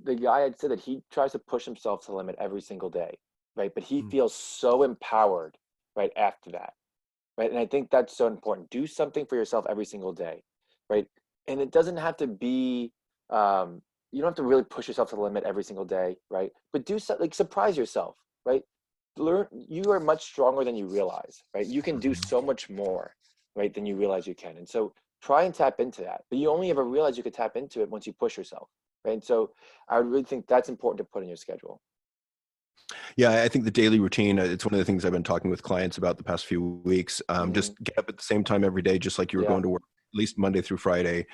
the guy had said that he tries to push himself to the limit every single day, right? But he feels so empowered right after that, right? And I think that's so important. Do something for yourself every single day, right? And it doesn't have to be, you don't have to really push yourself to the limit every single day, right? But do something, like surprise yourself, right? Learn, you are much stronger than you realize, right? You can do so much more, right, than you realize you can. And so try and tap into that. But you only ever realize you could tap into it once you push yourself, right? And so I would really think that's important to put in your schedule. Yeah, I think the daily routine, it's one of the things I've been talking with clients about the past few weeks. Mm-hmm. Just get up at the same time every day, just like you were Yeah, going to work, at least Monday through Friday.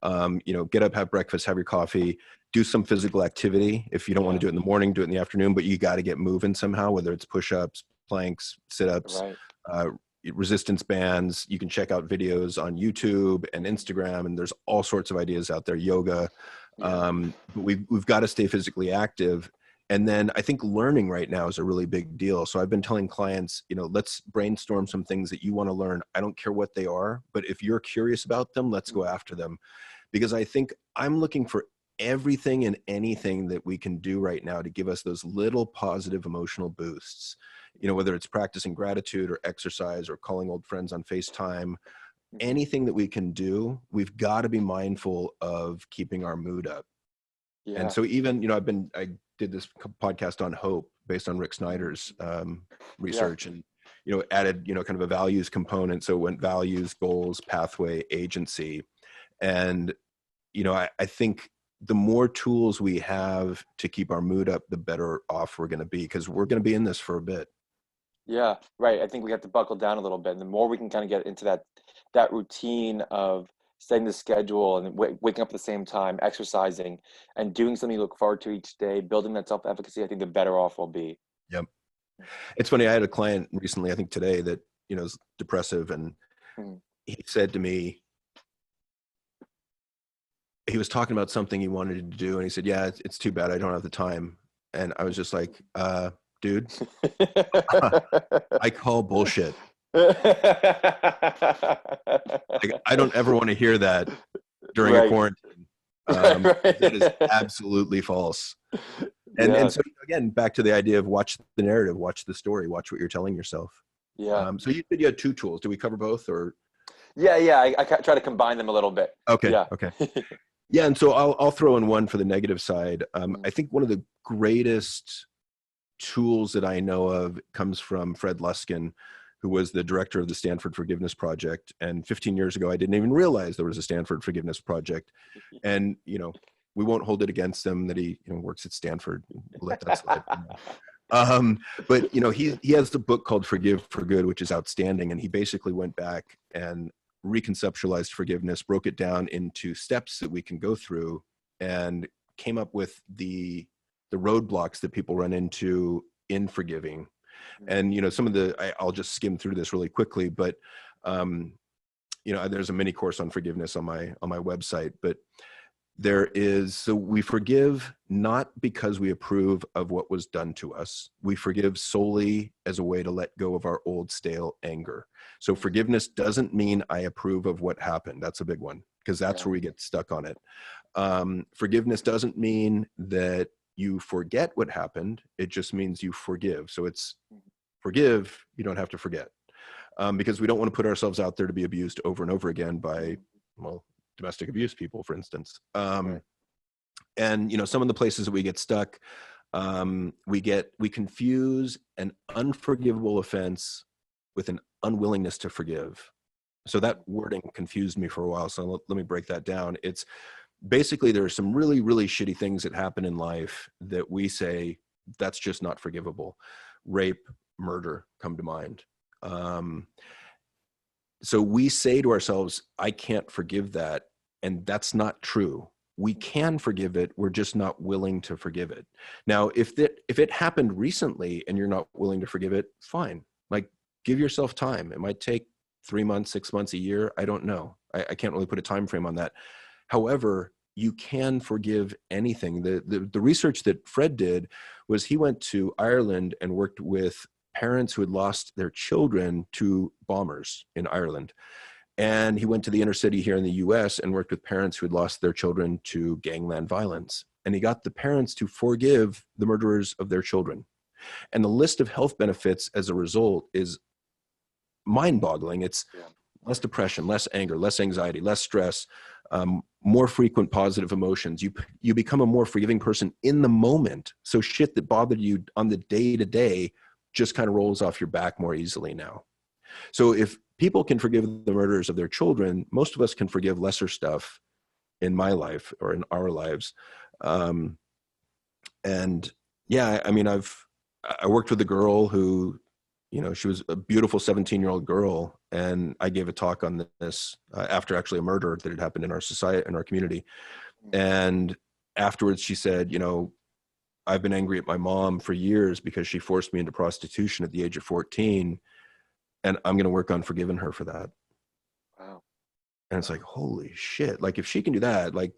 Get up, have breakfast, have your coffee, do some physical activity. If you don't want yeah, to do it in the morning, do it in the afternoon, but you got to get moving somehow, whether it's push-ups, planks, sit-ups, right. uh, resistance bands. You can check out videos on YouTube and Instagram, and there's all sorts of ideas out there, yoga. Yeah. But we've got to stay physically active. And then I think learning right now is a really big deal. So I've been telling clients, let's brainstorm some things that you want to learn. I don't care what they are, but if you're curious about them, let's go after them. Because I think I'm looking for everything and anything that we can do right now to give us those little positive emotional boosts. Whether it's practicing gratitude or exercise or calling old friends on FaceTime, Mm-hmm. anything that we can do, we've got to be mindful of keeping our mood up. And Yeah. so even, I did this podcast on hope based on Rick Snyder's Yeah. research, and, added, kind of a values component. So it went values, goals, pathway, agency. And, I think the more tools we have to keep our mood up, the better off we're going to be, because we're going to be in this for a bit. Yeah, right. I think we have to buckle down a little bit. And the more we can kind of get into that routine of setting the schedule and waking up at the same time, exercising, and doing something you look forward to each day, building that self-efficacy, I think the better off we'll be. Yep. It's funny. I had a client recently, I think today, that, is depressive. And Mhm. he said to me, he was talking about something he wanted to do. And he said, yeah, it's too bad I don't have the time. And I was just like, dude, I call bullshit. Like, I don't ever want to hear that during a Right. quarantine. Right. That is absolutely false. Yeah. And so again, back to the idea of watch the narrative, watch the story, watch what you're telling yourself. Yeah. So you said you had two tools. Do we cover both, or? Yeah. Yeah. I try to combine them a little bit. Okay. Yeah. Okay. Yeah. And so I'll throw in one for the negative side. I think one of the greatest tools that I know of comes from Fred Luskin, who was the director of the Stanford Forgiveness Project. And 15 years ago, I didn't even realize there was a Stanford Forgiveness Project. And, we won't hold it against him that he, works at Stanford. We'll let that slide. But, he has the book called Forgive for Good, which is outstanding. And he basically went back and reconceptualized forgiveness, broke it down into steps that we can go through, and came up with the roadblocks that people run into in forgiving. And, some of I'll just skim through this really quickly, but, there's a mini course on forgiveness on my website, but so we forgive not because we approve of what was done to us. We forgive solely as a way to let go of our old stale anger. So forgiveness doesn't mean I approve of what happened. That's a big one, because that's where we get stuck on it. Forgiveness doesn't mean that you forget what happened. It just means you forgive. So it's forgive, you don't have to forget. Because we don't want to put ourselves out there to be abused over and over again by, domestic abuse people, for instance. Right. And, some of the places that we get stuck, we confuse an unforgivable offense with an unwillingness to forgive. So that wording confused me for a while. So let me break that down. It's basically, there are some really, really shitty things that happen in life that we say, that's just not forgivable. Rape, murder come to mind. So we say to ourselves, I can't forgive that. And that's not true. We can forgive it. We're just not willing to forgive it. Now, if it happened recently and you're not willing to forgive it, fine. Like, give yourself time. It might take 3 months, 6 months, a year. I don't know. I can't really put a time frame on that. However, you can forgive anything. The research that Fred did was he went to Ireland and worked with parents who had lost their children to bombers in Ireland. And he went to the inner city here in the US and worked with parents who had lost their children to gangland violence. And he got the parents to forgive the murderers of their children. And the list of health benefits as a result is mind-boggling. It's less depression, less anger, less anxiety, less stress, more frequent positive emotions. You become a more forgiving person in the moment. So shit that bothered you on the day to day just kind of rolls off your back more easily now. So if people can forgive the murders of their children, most of us can forgive lesser stuff in my life or in our lives. And yeah, I mean, I worked with a girl who, you know, she was a beautiful 17-year-old girl. And I gave a talk on this after actually a murder that had happened in our society, in our community. And afterwards she said, you know, I've been angry at my mom for years because she forced me into prostitution at the age of 14. And I'm going to work on forgiving her for that. Wow. And it's like, holy shit. Like if she can do that, like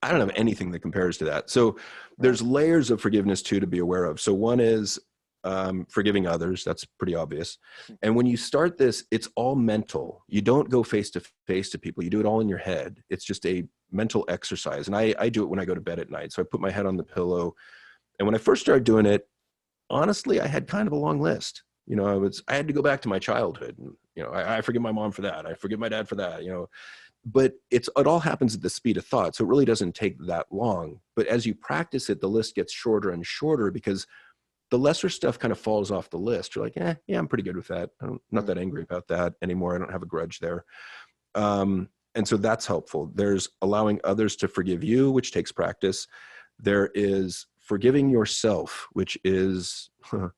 I don't have anything that compares to that. So there's layers of forgiveness too to be aware of. So one is forgiving others. That's pretty obvious. And when you start this, it's all mental. You don't go face to face to people. You do it all in your head. It's just a mental exercise. And I do it when I go to bed at night. So I put my head on the pillow. And when I first started doing it, honestly, I had kind of a long list. You know, I had to go back to my childhood. And, you know, I forgive my mom for that. I forgive my dad for that, you know. But it all happens at the speed of thought. So it really doesn't take that long. But as you practice it, the list gets shorter and shorter because the lesser stuff kind of falls off the list. You're like, yeah, I'm pretty good with that. I'm not that angry about that anymore. I don't have a grudge there. And so that's helpful. There's allowing others to forgive you, which takes practice. There is forgiving yourself, which is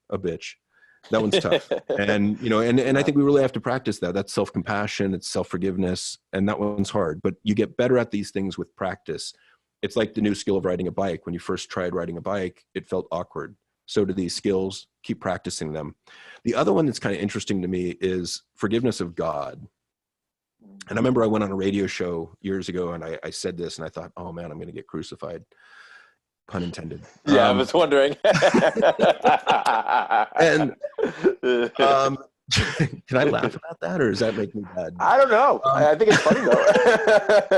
a bitch. That one's tough. And, you know, and I think we really have to practice that. That's self-compassion, it's self-forgiveness, and that one's hard. But you get better at these things with practice. It's like the new skill of riding a bike. When you first tried riding a bike, it felt awkward. So do these skills. Keep practicing them. The other one that's kind of interesting to me is forgiveness of God. And I remember I went on a radio show years ago and I said this and I thought, oh man, I'm going to get crucified. Pun intended. Yeah, I was wondering. And can I laugh about that, or does that make me bad? I don't know. I think it's funny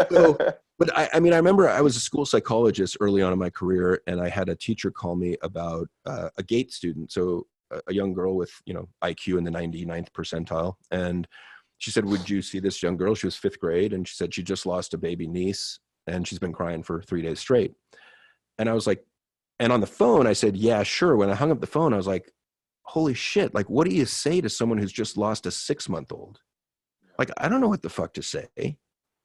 though. But I mean, I remember I was a school psychologist early on in my career, and I had a teacher call me about a GATE student, so a young girl with, you know, IQ in the 99th percentile, and she said, "Would you see this young girl?" She was 5th grade, and she said she just lost a baby niece, and she's been crying for 3 days straight. And I was like, and on the phone, I said, yeah, sure. When I hung up the phone, I was like, holy shit. Like, what do you say to someone who's just lost a 6-month-old? Like, I don't know what the fuck to say.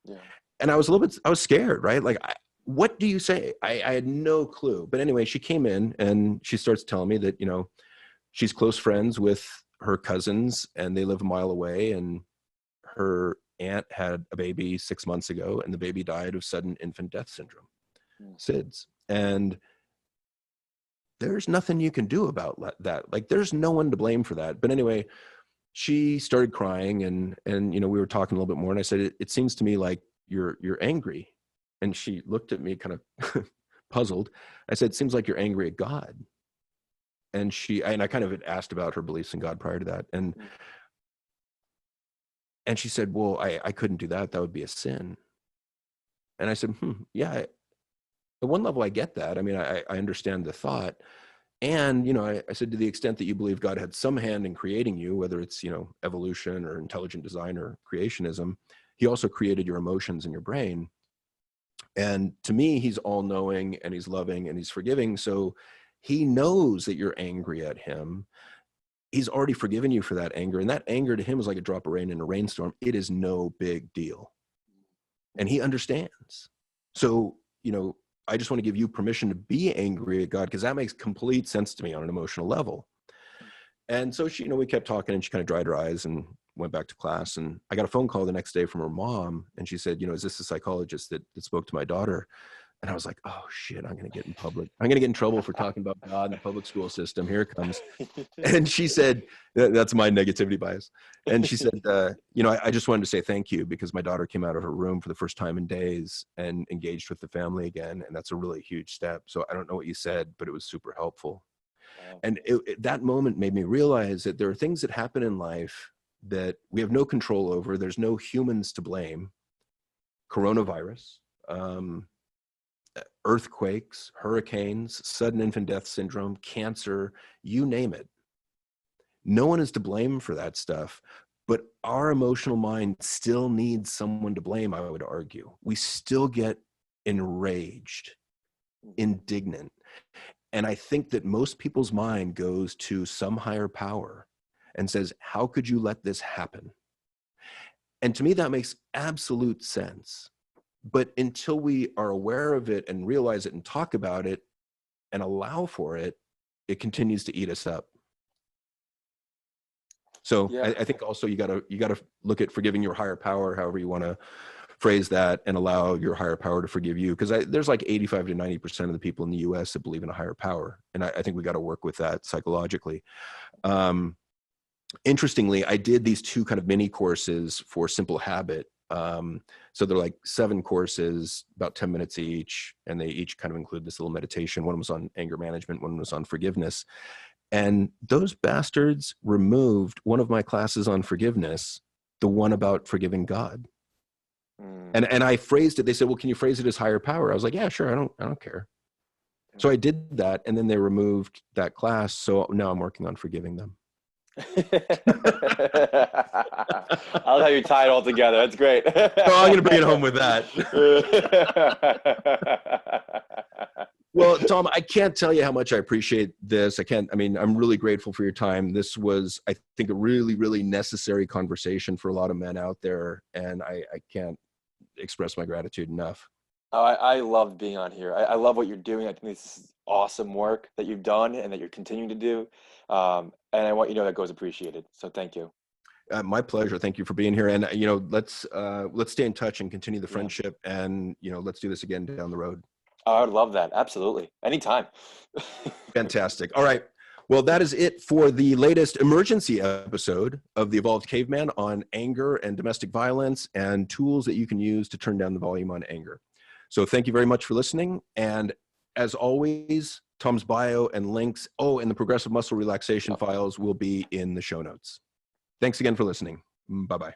Yeah. And I was I was scared, right? Like, what do you say? I had no clue. But anyway, she came in and she starts telling me that, you know, she's close friends with her cousins and they live a mile away. And her aunt had a baby 6 months ago and the baby died of sudden infant death syndrome, SIDS. And there's nothing you can do about that. Like, there's no one to blame for that. But anyway, she started crying and, you know, we were talking a little bit more and I said, it seems to me like you're angry. And she looked at me kind of puzzled. I said, it seems like you're angry at God. And I kind of had asked about her beliefs in God prior to that. And she said, well, I couldn't do that. That would be a sin. And I said, yeah, at one level, I get that. I mean, I understand the thought. And, you know, I said, to the extent that you believe God had some hand in creating you, whether it's, you know, evolution or intelligent design or creationism, he also created your emotions in your brain. And to me, he's all knowing and he's loving and he's forgiving. So he knows that you're angry at him. He's already forgiven you for that anger. And that anger to him is like a drop of rain in a rainstorm. It is no big deal. And he understands. So, you know, I just want to give you permission to be angry at God because that makes complete sense to me on an emotional level. And so she, you know, we kept talking and she kind of dried her eyes and went back to class. And I got a phone call the next day from her mom. And she said, you know, is this the psychologist that spoke to my daughter? And I was like, oh shit, I'm going to get in public. I'm going to get in trouble for talking about God in the public school system. Here it comes. And she said, that's my negativity bias. And she said, you know, I just wanted to say thank you because my daughter came out of her room for the first time in days and engaged with the family again. And that's a really huge step. So I don't know what you said, but it was super helpful. Wow. And that moment made me realize that there are things that happen in life that we have no control over. There's no humans to blame. Coronavirus, earthquakes, hurricanes, sudden infant death syndrome, cancer, you name it. No one is to blame for that stuff. But our emotional mind still needs someone to blame, I would argue. We still get enraged, indignant. And I think that most people's mind goes to some higher power and says, how could you let this happen? And to me, that makes absolute sense. But until we are aware of it and realize it and talk about it and allow for it, it continues to eat us up. So Yeah. I think also you gotta look at forgiving your higher power, however you want to phrase that, and allow your higher power to forgive you. Because there's like 85 to 90% of the people in the US that believe in a higher power. And I think we got to work with that psychologically. Interestingly, I did these 2 kind of mini courses for Simple Habit. So they're like 7 courses, about 10 minutes each, and they each kind of include this little meditation. One was on anger management, one was on forgiveness. And those bastards removed one of my classes on forgiveness, the one about forgiving God. And I phrased it. They said, well, can you phrase it as higher power? I was like, yeah, sure. I don't care. So I did that. And then they removed that class. So now I'm working on forgiving them. I love how you tie it all together. That's great. So I'm going to bring it home with that. Well, Tom, I can't tell you how much I appreciate this. I'm really grateful for your time. This was, I think, a really, really necessary conversation for a lot of men out there. And I can't express my gratitude enough. Oh, I loved being on here. I love what you're doing. I think this is awesome work that you've done and that you're continuing to do. And I want you to know that goes appreciated. So thank you. My pleasure. Thank you for being here. And, let's stay in touch and continue the friendship. And, let's do this again down the road. I would love that. Absolutely. Anytime. Fantastic. All right. Well, that is it for the latest emergency episode of the Evolved Caveman on anger and domestic violence and tools that you can use to turn down the volume on anger. So thank you very much for listening. And as always, Tom's bio and links, and the progressive muscle relaxation files will be in the show notes. Thanks again for listening. Bye-bye.